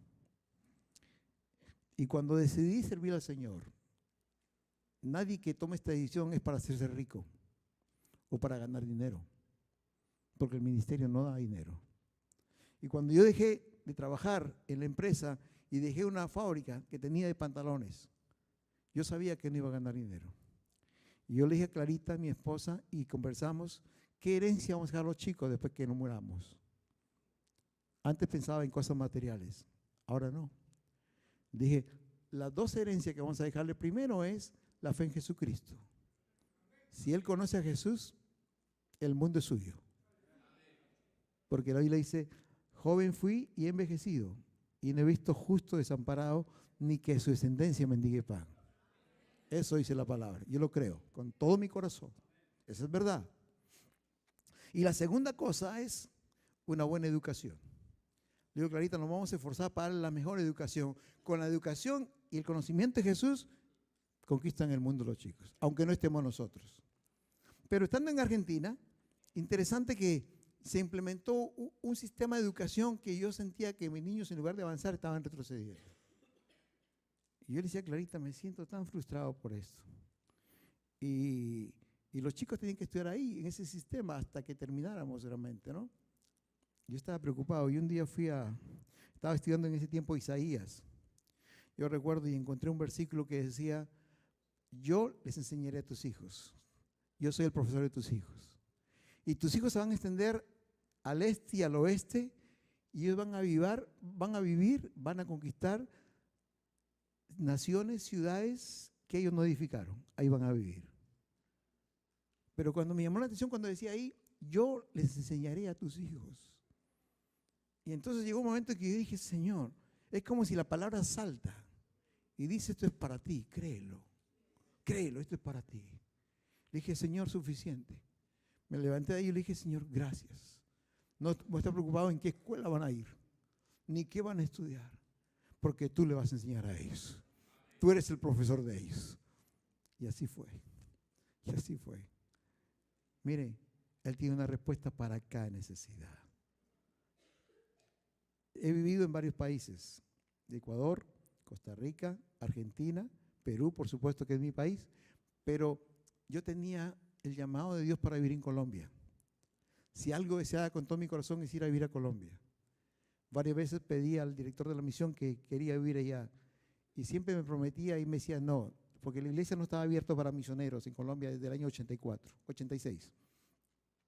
Y cuando decidí servir al Señor, nadie que tome esta decisión es para hacerse rico o para ganar dinero, porque el ministerio no da dinero. Y cuando yo dejé de trabajar en la empresa y dejé una fábrica que tenía de pantalones, yo sabía que no iba a ganar dinero. Y yo le dije a Clarita, mi esposa, y conversamos, ¿qué herencia vamos a dejar a los chicos después que nos muramos? Antes pensaba en cosas materiales, ahora no. Dije, las dos herencias que vamos a dejarle primero es la fe en Jesucristo. Si él conoce a Jesús, el mundo es suyo. Porque la Biblia dice, joven fui y he envejecido, y no he visto justo desamparado, ni que su descendencia mendigue pan. Eso dice la palabra, yo lo creo, con todo mi corazón. Esa es verdad. Y la segunda cosa es una buena educación. Le digo, Clarita, nos vamos a esforzar para darle la mejor educación. Con la educación y el conocimiento de Jesús, conquistan el mundo los chicos, aunque no estemos nosotros. Pero estando en Argentina, interesante que se implementó un sistema de educación que yo sentía que mis niños, en lugar de avanzar, estaban retrocediendo. Y yo le decía a Clarita, me siento tan frustrado por esto. Y los chicos tenían que estudiar ahí, en ese sistema, hasta que termináramos realmente, ¿no? Yo estaba preocupado y un día estaba estudiando en ese tiempo Isaías. Yo recuerdo y encontré un versículo que decía, yo les enseñaré a tus hijos. Yo soy el profesor de tus hijos. Y tus hijos se van a extender al este y al oeste y ellos van a vivir, van a conquistar naciones, ciudades que ellos no edificaron. Ahí van a vivir. Pero cuando me llamó la atención, cuando decía ahí, yo les enseñaré a tus hijos. Y entonces llegó un momento en que yo dije, Señor, es como si la palabra salta y dice, esto es para ti, créelo, esto es para ti. Le dije, Señor, suficiente. Me levanté de ahí y le dije, Señor, gracias. No voy a estar preocupado en qué escuela van a ir, ni qué van a estudiar, porque tú le vas a enseñar a ellos. Tú eres el profesor de ellos. Y así fue, Mire, Él tiene una respuesta para cada necesidad. He vivido en varios países, de Ecuador, Costa Rica, Argentina, Perú, por supuesto que es mi país, pero yo tenía el llamado de Dios para vivir en Colombia. Si algo deseaba con todo mi corazón es ir a vivir a Colombia. Varias veces pedí al director de la misión que quería vivir allá y siempre me prometía y me decía no, porque la iglesia no estaba abierta para misioneros en Colombia desde el año 86,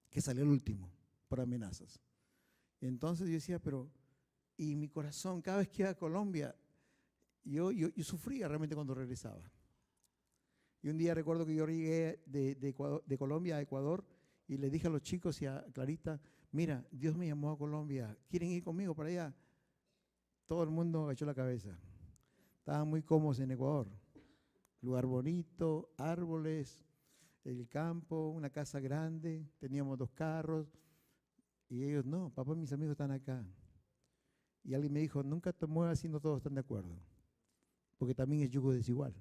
que salió el último por amenazas. Entonces yo decía, y mi corazón, cada vez que iba a Colombia, yo sufría realmente cuando regresaba. Y un día recuerdo que yo llegué de Colombia a Ecuador y le dije a los chicos y a Clarita, mira, Dios me llamó a Colombia, ¿quieren ir conmigo para allá? Todo el mundo agachó la cabeza. Estaban muy cómodos en Ecuador. Lugar bonito, árboles, el campo, una casa grande, teníamos 2 carros. Y ellos, no, papá y mis amigos están acá. Y alguien me dijo, nunca te muevas si no todos están de acuerdo, porque también es yugo desigual.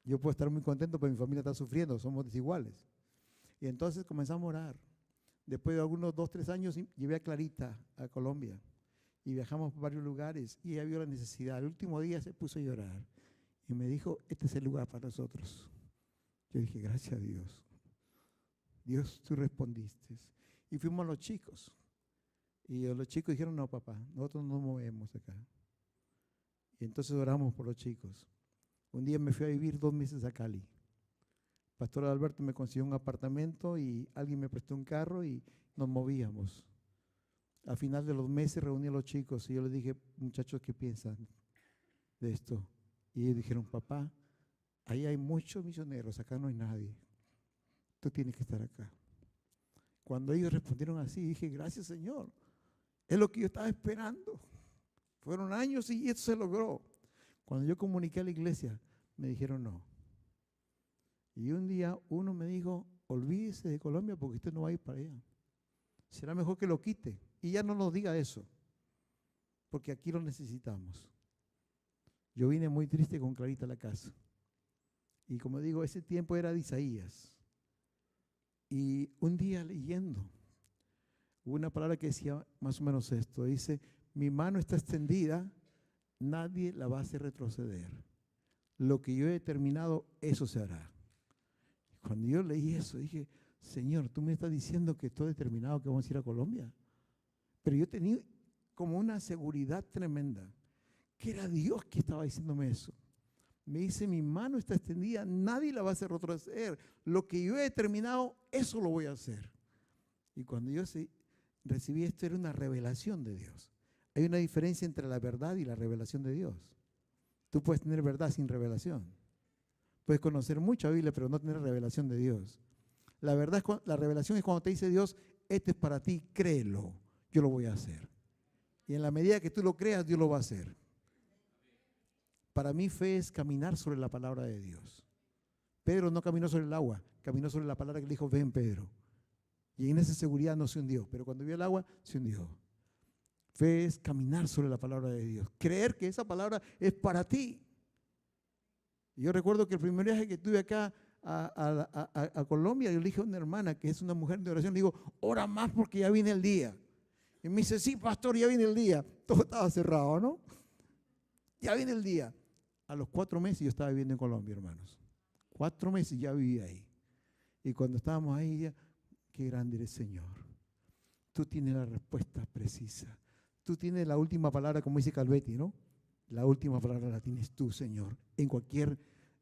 Yo puedo estar muy contento, pero mi familia está sufriendo, somos desiguales. Y entonces comenzamos a orar. Después de algunos 2, 3 años, llevé a Clarita a Colombia y viajamos por varios lugares y ella vio la necesidad. El último día se puso a llorar y me dijo, este es el lugar para nosotros. Yo dije, gracias a Dios. Dios, tú respondiste. Y fuimos a los chicos. Y los chicos dijeron, no, papá, nosotros no nos movemos acá. Y entonces oramos por los chicos. Un día me fui a vivir 2 meses a Cali. Pastor Alberto me consiguió un apartamento y alguien me prestó un carro y nos movíamos. Al final de los meses reuní a los chicos y yo les dije, muchachos, ¿qué piensan de esto? Y ellos dijeron, papá, ahí hay muchos misioneros, acá no hay nadie. Tú tienes que estar acá. Cuando ellos respondieron así, dije, gracias Señor. Es lo que yo estaba esperando. Fueron años y esto se logró. Cuando yo comuniqué a la iglesia, me dijeron no. Y un día uno me dijo, olvídese de Colombia porque usted no va a ir para allá. Será mejor que lo quite. Y ya no nos diga eso, porque aquí lo necesitamos. Yo vine muy triste con Clarita a la casa. Y como digo, ese tiempo era de Isaías. Y un día leyendo, hubo una palabra que decía más o menos esto. Dice, mi mano está extendida, nadie la va a hacer retroceder. Lo que yo he determinado, eso se hará. Cuando yo leí eso, dije, Señor, tú me estás diciendo que estoy determinado que vamos a ir a Colombia. Pero yo tenía como una seguridad tremenda, que era Dios que estaba diciéndome eso. Me dice, mi mano está extendida, nadie la va a hacer retroceder. Lo que yo he determinado, eso lo voy a hacer. Y cuando yo recibí esto, era una revelación de Dios. Hay una diferencia entre la verdad y la revelación de Dios. Tú puedes tener verdad sin revelación. Puedes conocer mucha Biblia, pero no tener revelación de Dios. La verdad, la revelación es cuando te dice Dios, este es para ti, créelo, yo lo voy a hacer. Y en la medida que tú lo creas, Dios lo va a hacer. Para mí fe es caminar sobre la palabra de Dios. Pedro no caminó sobre el agua, caminó sobre la palabra que le dijo, ven Pedro. Y en esa seguridad no se hundió, pero cuando vio el agua, se hundió. Fe es caminar sobre la palabra de Dios, creer que esa palabra es para ti. Y yo recuerdo que el primer viaje que tuve acá a Colombia, yo le dije a una hermana que es una mujer de oración, le digo, ora más porque ya viene el día. Y me dice, sí, pastor, ya viene el día. Todo estaba cerrado, ¿no? Ya viene el día. A los 4 meses yo estaba viviendo en Colombia, hermanos. 4 meses ya vivía ahí. Y cuando estábamos ahí, ya, qué grande eres, Señor. Tú tienes la respuesta precisa. Tú tienes la última palabra, como dice Calvetti, ¿no? La última palabra la tienes tú, Señor, en cualquier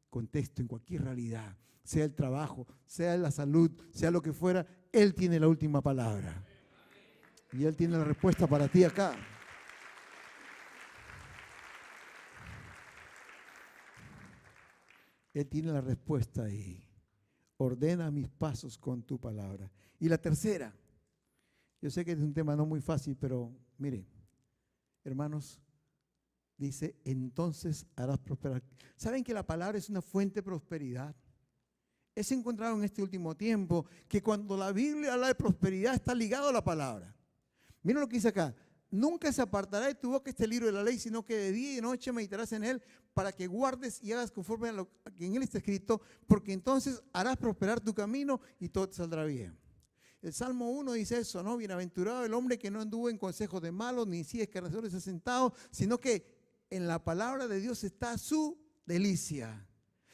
contexto, en cualquier realidad, sea el trabajo, sea la salud, sea lo que fuera, Él tiene la última palabra. Y Él tiene la respuesta para ti acá. Él tiene la respuesta ahí. Ordena mis pasos con tu palabra. Y la tercera, yo sé que es un tema no muy fácil, pero mire, hermanos, dice, entonces harás prosperar. ¿Saben que la palabra es una fuente de prosperidad? Es encontrado en este último tiempo que cuando la Biblia habla de prosperidad está ligado a la palabra. Miren lo que dice acá. Nunca se apartará de tu boca este libro de la ley, sino que de día y de noche meditarás en él para que guardes y hagas conforme a lo que en él está escrito, porque entonces harás prosperar tu camino y todo te saldrá bien. El Salmo 1 dice eso, ¿no? Bienaventurado el hombre que no anduvo en consejos de malos, ni si escarnecedores ha sentado, sino que en la palabra de Dios está su delicia.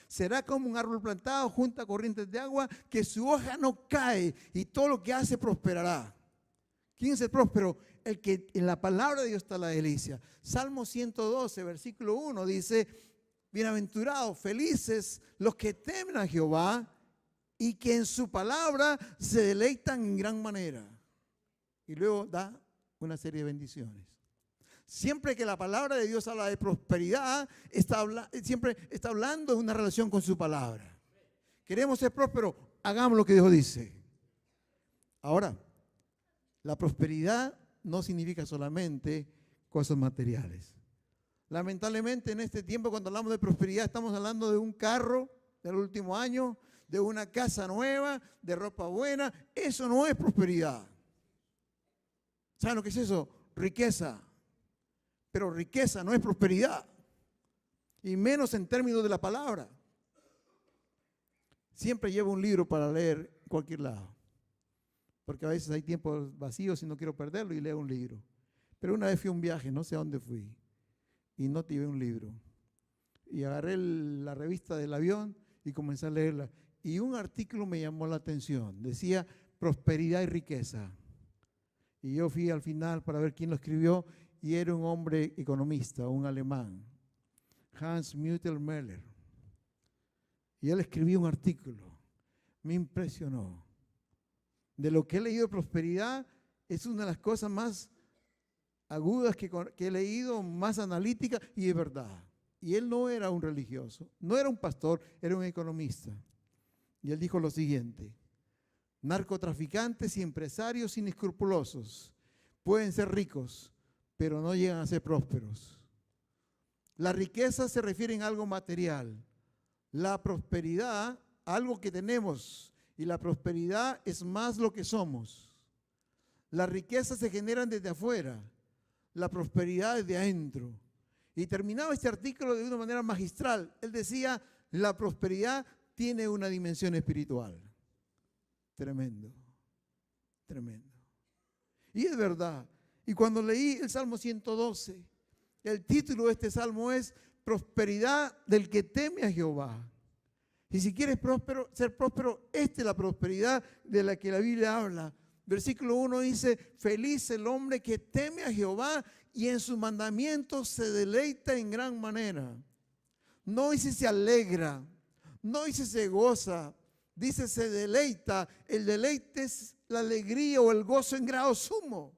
Será como un árbol plantado junto a corrientes de agua, que su hoja no cae y todo lo que hace prosperará. ¿Quién es el próspero? El que en la palabra de Dios está la delicia. Salmo 112, versículo 1 dice, bienaventurados, felices los que temen a Jehová y que en su palabra se deleitan en gran manera. Y luego da una serie de bendiciones. Siempre que la palabra de Dios habla de prosperidad, siempre está hablando de una relación con su palabra. Queremos ser prósperos, hagamos lo que Dios dice. Ahora, la prosperidad no significa solamente cosas materiales. Lamentablemente en este tiempo cuando hablamos de prosperidad estamos hablando de un carro del último año, de una casa nueva, de ropa buena. Eso no es prosperidad. ¿Saben lo que es eso? Riqueza. Pero riqueza no es prosperidad. Y menos en términos de la palabra. Siempre llevo un libro para leer en cualquier lado. Porque a veces hay tiempos vacíos y no quiero perderlo y leo un libro. Pero una vez fui a un viaje, no sé a dónde fui, y no llevé un libro. Y agarré la revista del avión y comencé a leerla. Y un artículo me llamó la atención. Decía prosperidad y riqueza. Y yo fui al final para ver quién lo escribió y era un hombre economista, un alemán, Hans Müller. Y él escribió un artículo. Me impresionó. De lo que he leído de prosperidad, es una de las cosas más agudas que he leído, más analítica y de verdad. Y él no era un religioso, no era un pastor, era un economista. Y él dijo lo siguiente: narcotraficantes y empresarios inescrupulosos pueden ser ricos, pero no llegan a ser prósperos. La riqueza se refiere a algo material. La prosperidad, algo que tenemos Y la prosperidad es más lo que somos. Las riquezas se generan desde afuera, la prosperidad desde adentro. Y terminaba este artículo de una manera magistral. Él decía, la prosperidad tiene una dimensión espiritual. Tremendo, tremendo. Y es verdad. Y cuando leí el Salmo 112, el título de este salmo es prosperidad del que teme a Jehová. Y si quieres ser próspero, esta es la prosperidad de la que la Biblia habla. Versículo 1 dice, feliz el hombre que teme a Jehová y en sus mandamientos se deleita en gran manera. No dice se alegra, no dice se goza, dice se deleita. El deleite es la alegría o el gozo en grado sumo.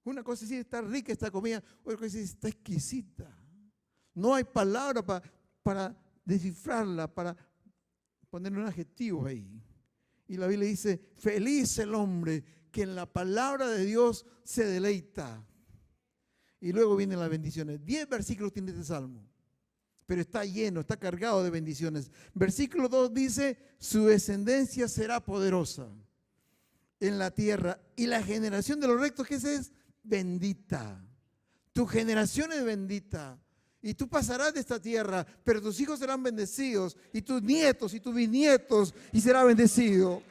Una cosa es decir, está rica esta comida, otra cosa es decir, está exquisita. No hay palabra para descifrarla, para ponerle un adjetivo ahí. Y la Biblia dice, feliz el hombre que en la palabra de Dios se deleita. Y luego vienen las bendiciones. 10 versículos tiene este salmo, pero está lleno, está cargado de bendiciones. Versículo 2 dice, su descendencia será poderosa en la tierra. Y la generación de los rectos, ¿qué es? Bendita. Tu generación es bendita. Y tú pasarás de esta tierra, pero tus hijos serán bendecidos, y tus nietos y tus bisnietos, y será bendecido.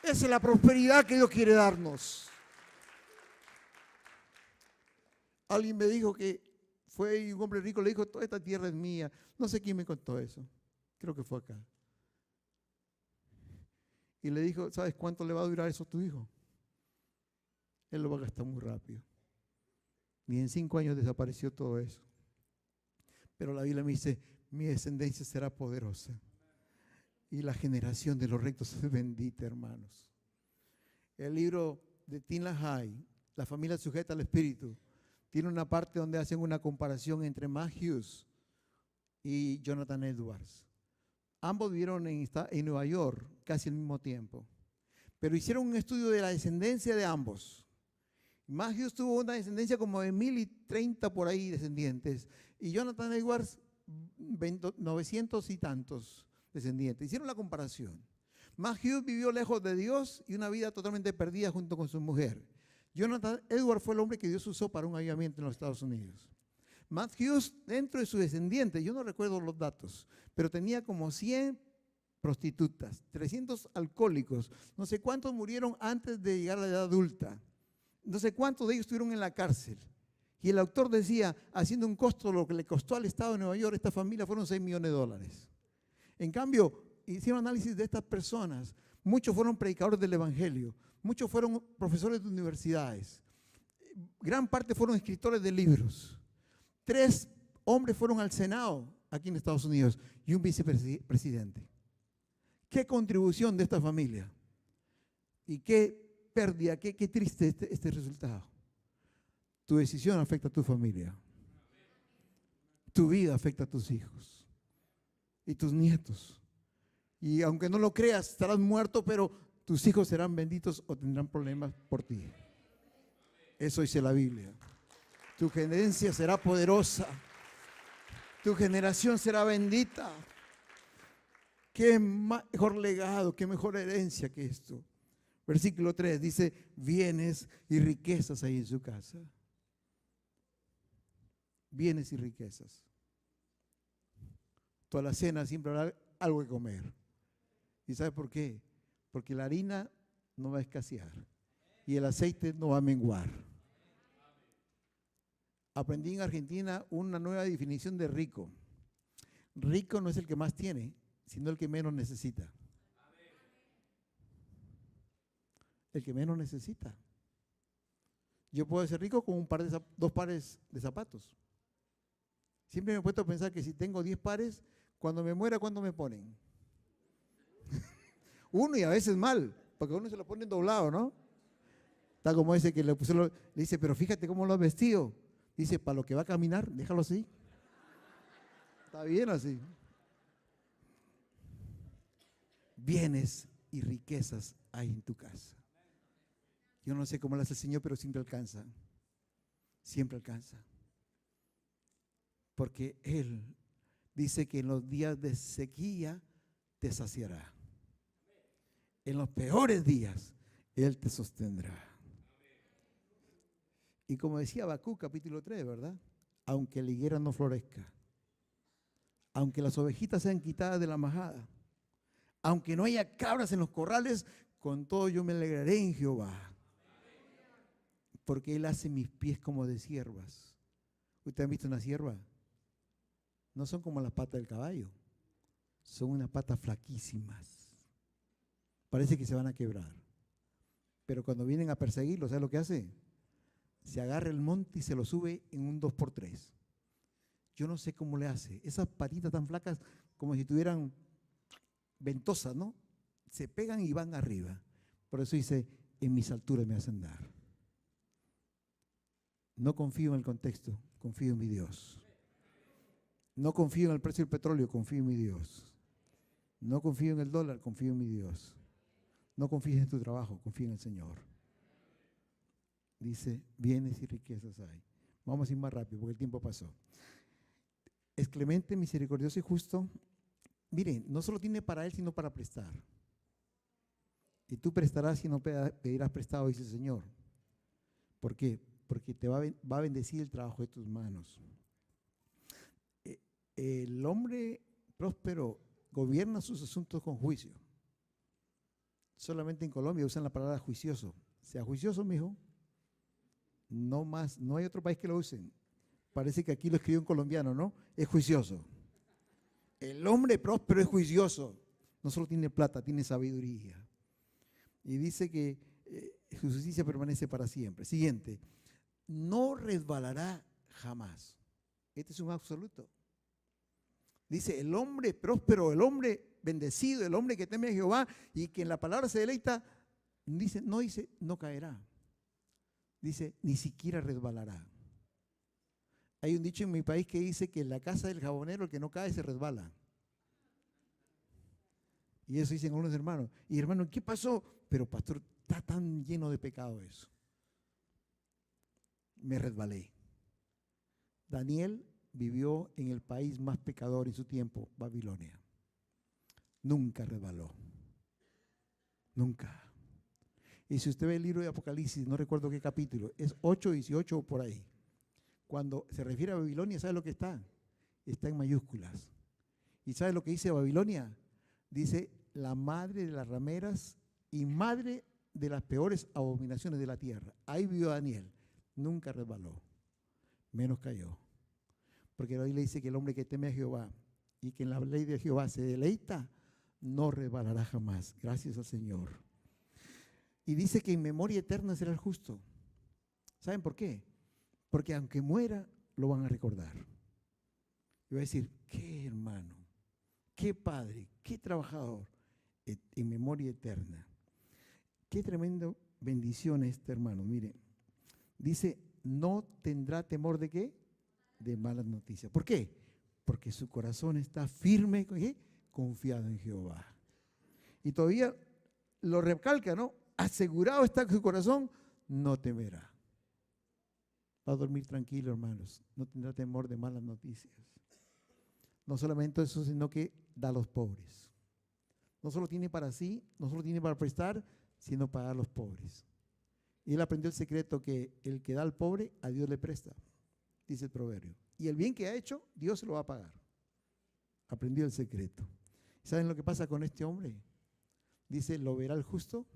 Esa es la prosperidad que Dios quiere darnos. Alguien me dijo que fue un hombre rico, le dijo, toda esta tierra es mía. No sé quién me contó eso. Creo que fue acá. Y le dijo, ¿sabes cuánto le va a durar eso a tu hijo? Él lo va a gastar muy rápido. Ni en 5 años desapareció todo eso. Pero la Biblia me dice, mi descendencia será poderosa. Y la generación de los rectos es bendita, hermanos. El libro de Tim LaHaye, La familia sujeta al Espíritu, tiene una parte donde hacen una comparación entre Matt Hughes y Jonathan Edwards. Ambos vivieron en Nueva York casi al mismo tiempo, pero hicieron un estudio de la descendencia de ambos. Matt Hughes tuvo una descendencia como de 1030 por ahí descendientes, y Jonathan Edwards 900 y tantos descendientes. Hicieron la comparación. Matt Hughes vivió lejos de Dios y una vida totalmente perdida junto con su mujer. Jonathan Edwards fue el hombre que Dios usó para un avivamiento en los Estados Unidos. Matt Hughes, dentro de sus descendientes, yo no recuerdo los datos, pero tenía como 100 prostitutas, 300 alcohólicos, no sé cuántos murieron antes de llegar a la edad adulta, no sé cuántos de ellos estuvieron en la cárcel. Y el autor decía, haciendo un costo, lo que le costó al Estado de Nueva York, esta familia fueron $6 millones. En cambio, hicieron análisis de estas personas. Muchos fueron predicadores del Evangelio, muchos fueron profesores de universidades, gran parte fueron escritores de libros. 3 hombres fueron al Senado aquí en Estados Unidos y un vicepresidente. ¿Qué contribución de esta familia? Y qué pérdida, qué triste este resultado. Tu decisión afecta a tu familia. Tu vida afecta a tus hijos y tus nietos. Y aunque no lo creas, estarás muerto, pero tus hijos serán benditos o tendrán problemas por ti. Eso dice la Biblia. Tu generación será poderosa. Tu generación será bendita. Qué mejor legado, qué mejor herencia que esto. Versículo 3 dice, bienes y riquezas hay en su casa. Bienes y riquezas. Toda la cena siempre habrá algo que comer. ¿Y sabe por qué? Porque la harina no va a escasear y el aceite no va a menguar. Aprendí en Argentina una nueva definición de rico. Rico no es el que más tiene, sino el que menos necesita. El que menos necesita. Yo puedo ser rico con 2 pares de zapatos. Siempre me he puesto a pensar que si tengo 10 pares, cuando me muera, ¿cuándo me ponen? Uno, y a veces mal, porque uno se lo ponen doblado, ¿no? Está como ese que le dice, pero fíjate cómo lo has vestido. Dice, para lo que va a caminar, déjalo así. Está bien así. Bienes y riquezas hay en tu casa. Yo no sé cómo lo hace el Señor, pero siempre alcanza. Siempre alcanza. Porque Él Dice que en los días de sequía te saciará. En los peores días Él te sostendrá. Y como decía Habacuc capítulo 3, ¿verdad? Aunque la higuera no florezca, aunque las ovejitas sean quitadas de la majada, aunque no haya cabras en los corrales, con todo yo me alegraré en Jehová. Porque Él hace mis pies como de ciervas. ¿Ustedes han visto una cierva? No son como las patas del caballo, son unas patas flaquísimas. Parece que se van a quebrar. Pero cuando vienen a perseguirlo, ¿sabes lo que hace? Se agarra el monte y se lo sube en un 2x3. Yo no sé cómo le hace. Esas patitas tan flacas como si tuvieran ventosas, ¿no? Se pegan y van arriba. Por eso dice, en mis alturas me hacen dar. No confío en el contexto, confío en mi Dios. No confío en el precio del petróleo, confío en mi Dios. No confío en el dólar, confío en mi Dios. No confíes en tu trabajo, confío en el Señor. Dice, bienes y riquezas hay. Vamos a ir más rápido porque el tiempo pasó. Es clemente, misericordioso y justo. Miren, no solo tiene para Él, sino para prestar. Y tú prestarás y no pedirás prestado, dice el Señor. ¿Por qué? Porque te va a bendecir el trabajo de tus manos. El hombre próspero gobierna sus asuntos con juicio. Solamente en Colombia usan la palabra juicioso. Sea juicioso, mijo. No más, no hay otro país que lo usen. Parece que aquí lo escribió un colombiano, ¿no? Es juicioso. El hombre próspero es juicioso. No solo tiene plata, tiene sabiduría. Y dice que su justicia permanece para siempre. Siguiente. No resbalará jamás. Este es un absoluto. Dice, el hombre próspero, el hombre bendecido, el hombre que teme a Jehová y que en la palabra se deleita, dice, no caerá. Dice, ni siquiera resbalará. Hay un dicho en mi país que dice que en la casa del jabonero el que no cae se resbala. Y eso dicen algunos hermanos. Y hermano, ¿qué pasó? Pero pastor, está tan lleno de pecado eso. Me resbalé. Daniel vivió en el país más pecador en su tiempo, Babilonia. Nunca resbaló. Nunca. Y si usted ve el libro de Apocalipsis, no recuerdo qué capítulo, es 8, 18 o por ahí. Cuando se refiere a Babilonia, ¿sabe lo que está? Está en mayúsculas. ¿Y sabe lo que dice Babilonia? Dice, la madre de las rameras y madre de las peores abominaciones de la tierra. Ahí vivió Daniel. Nunca resbaló, menos cayó. Porque la Biblia dice que el hombre que teme a Jehová y que en la ley de Jehová se deleita, no resbalará jamás. Gracias al Señor. Y dice que en memoria eterna será el justo. ¿Saben por qué? Porque aunque muera, lo van a recordar. Y va a decir, qué hermano, qué padre, qué trabajador, en memoria eterna. Qué tremenda bendición este hermano. Mire, dice, no tendrá temor de qué? De malas noticias. ¿Por qué? Porque su corazón está firme, ¿qué? Confiado en Jehová. Y todavía lo recalca, ¿no? Asegurado está su corazón, no temerá. Va a dormir tranquilo, hermanos. No tendrá temor de malas noticias. No solamente eso, sino que da a los pobres. No solo tiene para sí, no solo tiene para prestar, sino para dar a los pobres. Y él aprendió el secreto que el que da al pobre, a Dios le presta, dice el proverbio. Y el bien que ha hecho, Dios se lo va a pagar. Aprendió el secreto. ¿Saben lo que pasa con este hombre? Dice, lo verá el justo,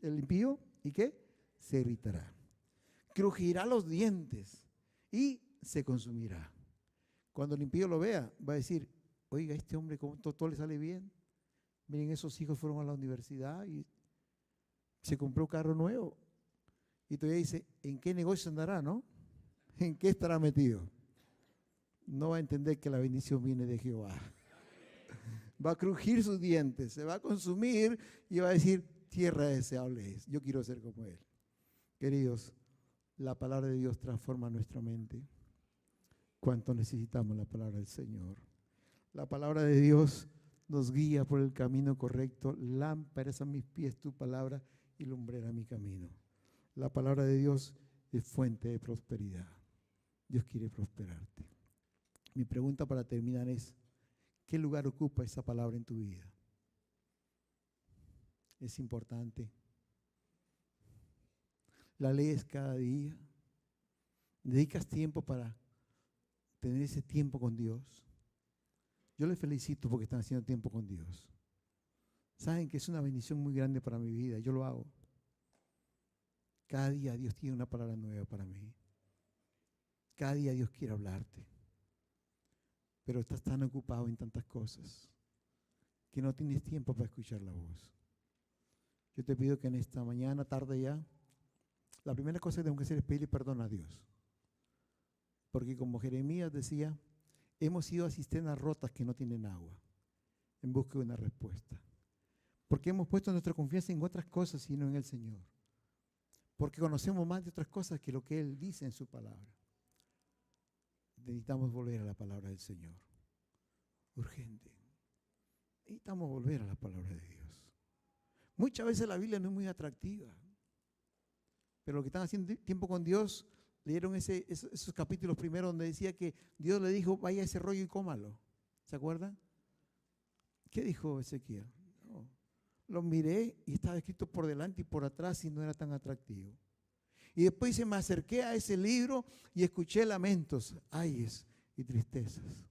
el impío, ¿y qué? Se irritará. Crujirá los dientes y se consumirá. Cuando el impío lo vea, va a decir, oiga, este hombre, ¿cómo todo le sale bien? Miren, esos hijos fueron a la universidad y se compró un carro nuevo. Y todavía dice, ¿en qué negocio andará, no? ¿En qué estará metido? No va a entender que la bendición viene de Jehová. Va a crujir sus dientes, se va a consumir y va a decir, tierra deseable es. Yo quiero ser como él. Queridos, la palabra de Dios transforma nuestra mente. Cuánto necesitamos la palabra del Señor. La palabra de Dios nos guía por el camino correcto. Lámpara es a mis pies tu palabra y lumbrera mi camino. La palabra de Dios es fuente de prosperidad. Dios quiere prosperarte. Mi pregunta para terminar es, ¿Qué lugar ocupa esa palabra en tu vida? Es importante. La lees cada día. ¿Dedicas tiempo para tener ese tiempo con Dios? Yo les felicito porque están haciendo tiempo con Dios. Saben que es una bendición muy grande para mi vida. Yo lo hago. Cada día Dios tiene una palabra nueva para mí. Cada día Dios quiere hablarte. Pero estás tan ocupado en tantas cosas que no tienes tiempo para escuchar la voz. Yo te pido que en esta mañana, tarde ya, la primera cosa que tengo que hacer es pedirle perdón a Dios. Porque como Jeremías decía, hemos ido a cisternas rotas que no tienen agua en busca de una respuesta. Porque hemos puesto nuestra confianza en otras cosas y no en el Señor. Porque conocemos más de otras cosas que lo que Él dice en su palabra. Necesitamos volver a la palabra del Señor. Urgente. Necesitamos volver a la palabra de Dios. Muchas veces la Biblia no es muy atractiva. Pero los que están haciendo tiempo con Dios, leyeron esos capítulos primeros donde decía que Dios le dijo, vaya a ese rollo y cómalo. ¿Se acuerdan? ¿Qué dijo Ezequiel? No. Lo miré y estaba escrito por delante y por atrás y no era tan atractivo. Y después me acerqué a ese libro y escuché lamentos, ayes y tristezas.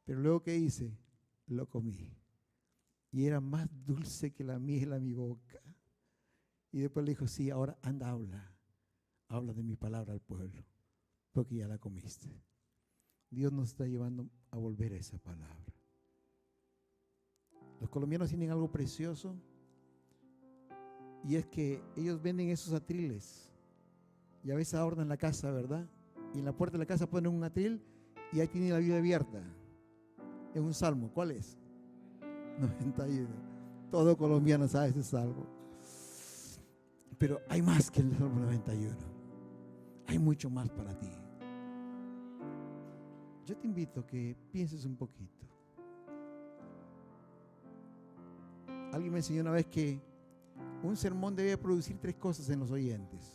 Pero luego, ¿qué hice? Lo comí. Y era más dulce que la miel a mi boca. Y después le dijo, sí, ahora anda, habla de mi palabra al pueblo, porque ya la comiste. Dios nos está llevando a volver a esa palabra. Los colombianos tienen algo precioso, y es que ellos venden esos atriles, y a veces adornan la casa, ¿verdad? Y en la puerta de la casa ponen un atril, y ahí tiene la Biblia abierta. Es un salmo, ¿cuál es? 91. Todo colombiano sabe ese salmo. Pero hay más que el Salmo 91. Hay mucho más para ti. Yo te invito a que pienses un poquito. Alguien me enseñó una vez que un sermón debe producir 3 cosas en los oyentes.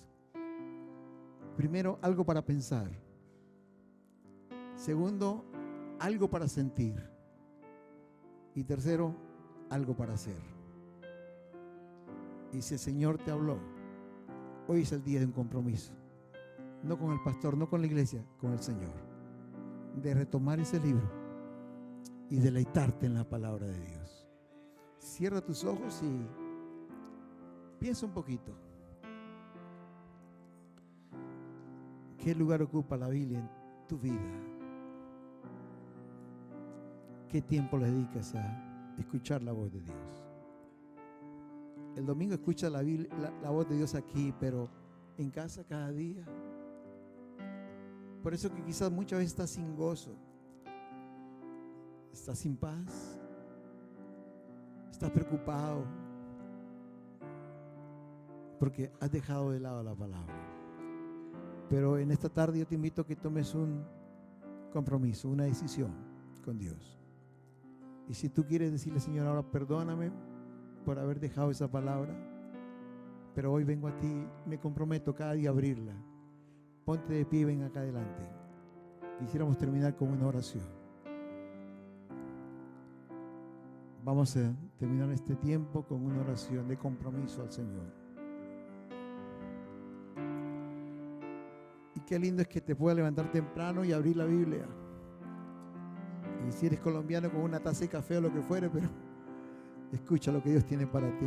Primero, algo para pensar. Segundo, algo para sentir. Y tercero, algo para hacer. Y si el Señor te habló, hoy es el día de un compromiso. No con el pastor, no con la iglesia, con el Señor. De retomar ese libro y deleitarte en la palabra de Dios. Cierra tus ojos y piensa un poquito. ¿Qué lugar ocupa la Biblia en tu vida? ¿Qué tiempo le dedicas a escuchar la voz de Dios? El domingo escucha la voz de Dios aquí, pero en casa cada día. Por eso que quizás muchas veces estás sin gozo, estás sin paz, estás preocupado, porque has dejado de lado la palabra. Pero en esta tarde yo te invito a que tomes un compromiso, una decisión con Dios. Y si tú quieres decirle, Señor, ahora perdóname por haber dejado esa palabra, pero hoy vengo a ti, me comprometo cada día a abrirla. Ponte de pie y ven acá adelante. Quisiéramos terminar con una oración. Vamos a terminar este tiempo con una oración de compromiso al Señor. Y qué lindo es que te puedas levantar temprano y abrir la Biblia. Y si eres colombiano, con una taza de café o lo que fuere, pero escucha lo que Dios tiene para ti.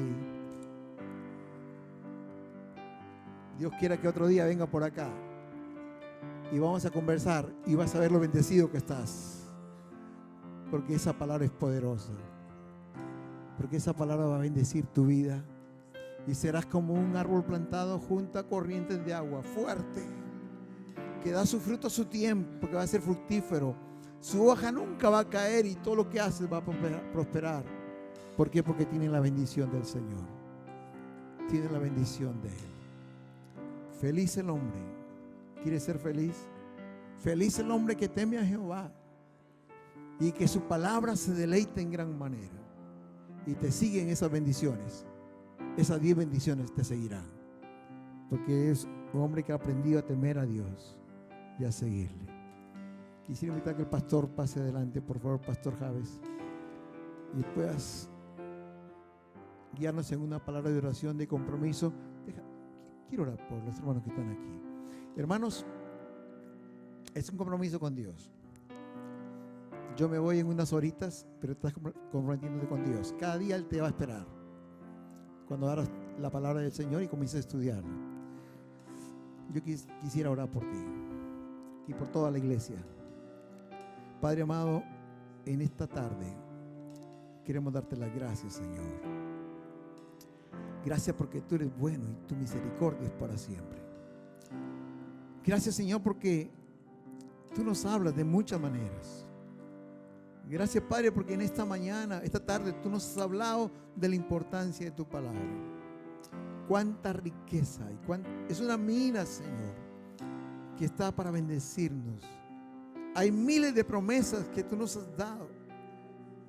Dios quiera que otro día venga por acá y vamos a conversar y vas a ver lo bendecido que estás, porque esa palabra es poderosa, porque esa palabra va a bendecir tu vida y serás como un árbol plantado junto a corrientes de agua fuerte, que da su fruto a su tiempo, que va a ser fructífero, su hoja nunca va a caer y todo lo que haces va a prosperar. ¿Por qué? Porque tiene la bendición del Señor, tiene la bendición de Él. Feliz el hombre. ¿Quieres ser feliz? Feliz el hombre que teme a Jehová y que su palabra se deleite en gran manera y te siguen esas bendiciones. Esas 10 bendiciones te seguirán, porque es un hombre que ha aprendido a temer a Dios y a seguirle. Quisiera invitar que el pastor pase adelante, por favor, Pastor Javes, y puedas guiarnos en una palabra de oración, de compromiso. Quiero orar por los hermanos que están aquí. Hermanos, es un compromiso con Dios. Yo me voy en unas horitas, pero estás comprometiéndote con Dios. Cada día Él te va a esperar cuando abras la palabra del Señor y comiences a estudiarla. Yo quisiera orar por ti y por toda la iglesia. Padre amado, en esta tarde queremos darte las gracias, Señor. Gracias porque tú eres bueno y tu misericordia es para siempre. Gracias, Señor, porque tú nos hablas de muchas maneras. Gracias, Padre, porque en esta mañana, esta tarde, tú nos has hablado de la importancia de tu palabra. Cuánta riqueza es una mina, Señor, que está para bendecirnos. Hay miles de promesas que tú nos has dado,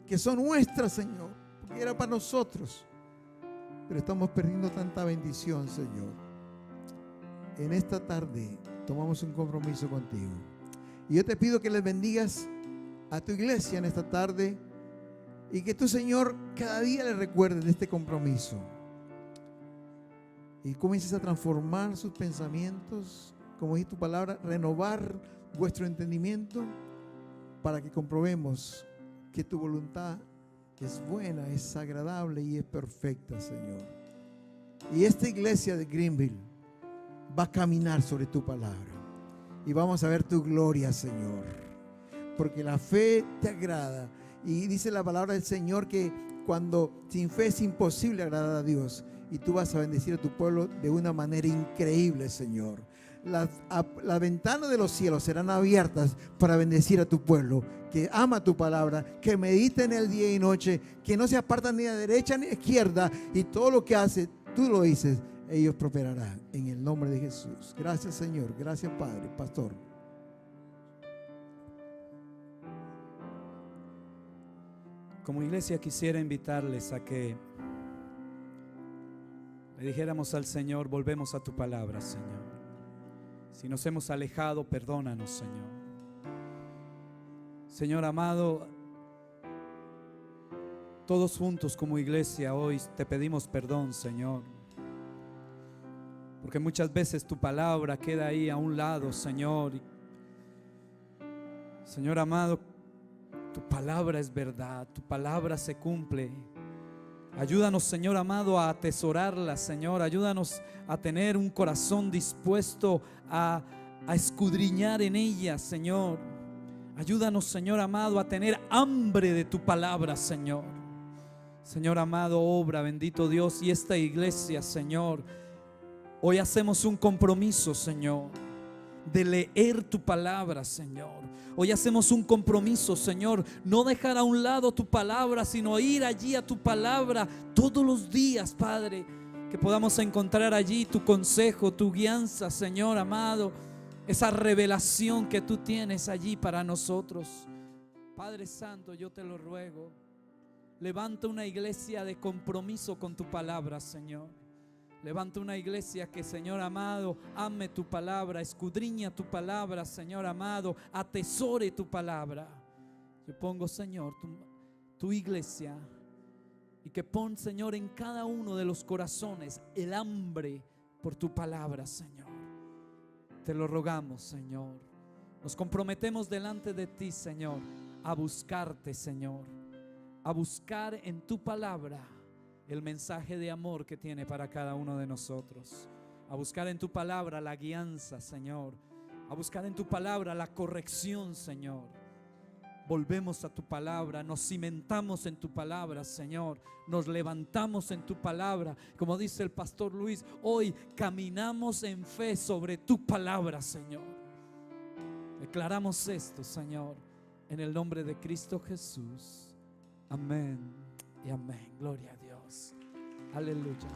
que son nuestras, Señor, porque era para nosotros. Pero estamos perdiendo tanta bendición, Señor. En esta tarde tomamos un compromiso contigo. Y yo te pido que les bendigas a tu iglesia en esta tarde y que tú, Señor, cada día les recuerdes de este compromiso y comiences a transformar sus pensamientos, como dice tu palabra, renovar vuestro entendimiento para que comprobemos que tu voluntad es buena, es agradable y es perfecta, Señor. Y esta iglesia de Greenville va a caminar sobre tu palabra y vamos a ver tu gloria, Señor, porque la fe te agrada. Y dice la palabra del Señor que cuando sin fe es imposible agradar a Dios, y tú vas a bendecir a tu pueblo de una manera increíble, Señor. Las ventanas de los cielos serán abiertas para bendecir a tu pueblo que ama tu palabra, que medita en el día y noche, que no se apartan ni a derecha ni a izquierda, y todo lo que hace, tú lo dices, ellos prosperarán en el nombre de Jesús. Gracias, Señor. Gracias, Padre. Pastor. Como iglesia quisiera invitarles a que le dijéramos al Señor: volvemos a tu palabra, Señor. Si nos hemos alejado, perdónanos, Señor. Señor amado, todos juntos como iglesia hoy te pedimos perdón, Señor, porque muchas veces tu palabra queda ahí a un lado, Señor. Señor amado, tu palabra es verdad, tu palabra se cumple. Ayúdanos, Señor amado, a atesorarla, Señor. Ayúdanos a tener un corazón dispuesto a escudriñar en ella, Señor. Ayúdanos, Señor amado, a tener hambre de tu palabra, Señor. Señor amado, obra, bendito Dios. Y esta iglesia, Señor, hoy hacemos un compromiso, Señor, de leer tu palabra, Señor. Hoy hacemos un compromiso, Señor, no dejar a un lado tu palabra, sino ir allí a tu palabra todos los días, Padre. Que podamos encontrar allí tu consejo, tu guianza, Señor amado, esa revelación que tú tienes allí para nosotros. Padre Santo, yo te lo ruego, levanta una iglesia de compromiso con tu palabra, Señor. Levanta una iglesia que, Señor amado, ame tu palabra, escudriña tu palabra, Señor amado, atesore tu palabra. Yo pongo, Señor, tu iglesia, y que pon, Señor, en cada uno de los corazones el hambre por tu palabra, Señor. Te lo rogamos, Señor. Nos comprometemos delante de ti, Señor, a buscarte, Señor, a buscar en tu palabra el mensaje de amor que tiene para cada uno de nosotros, a buscar en tu palabra la guianza, Señor, a buscar en tu palabra la corrección, Señor. Volvemos a tu palabra, nos cimentamos en tu palabra, Señor, nos levantamos en tu palabra. Como dice el pastor Luis, hoy caminamos en fe sobre tu palabra, Señor. Declaramos esto, Señor, en el nombre de Cristo Jesús. Amén y amén. Gloria a Dios. Aleluya.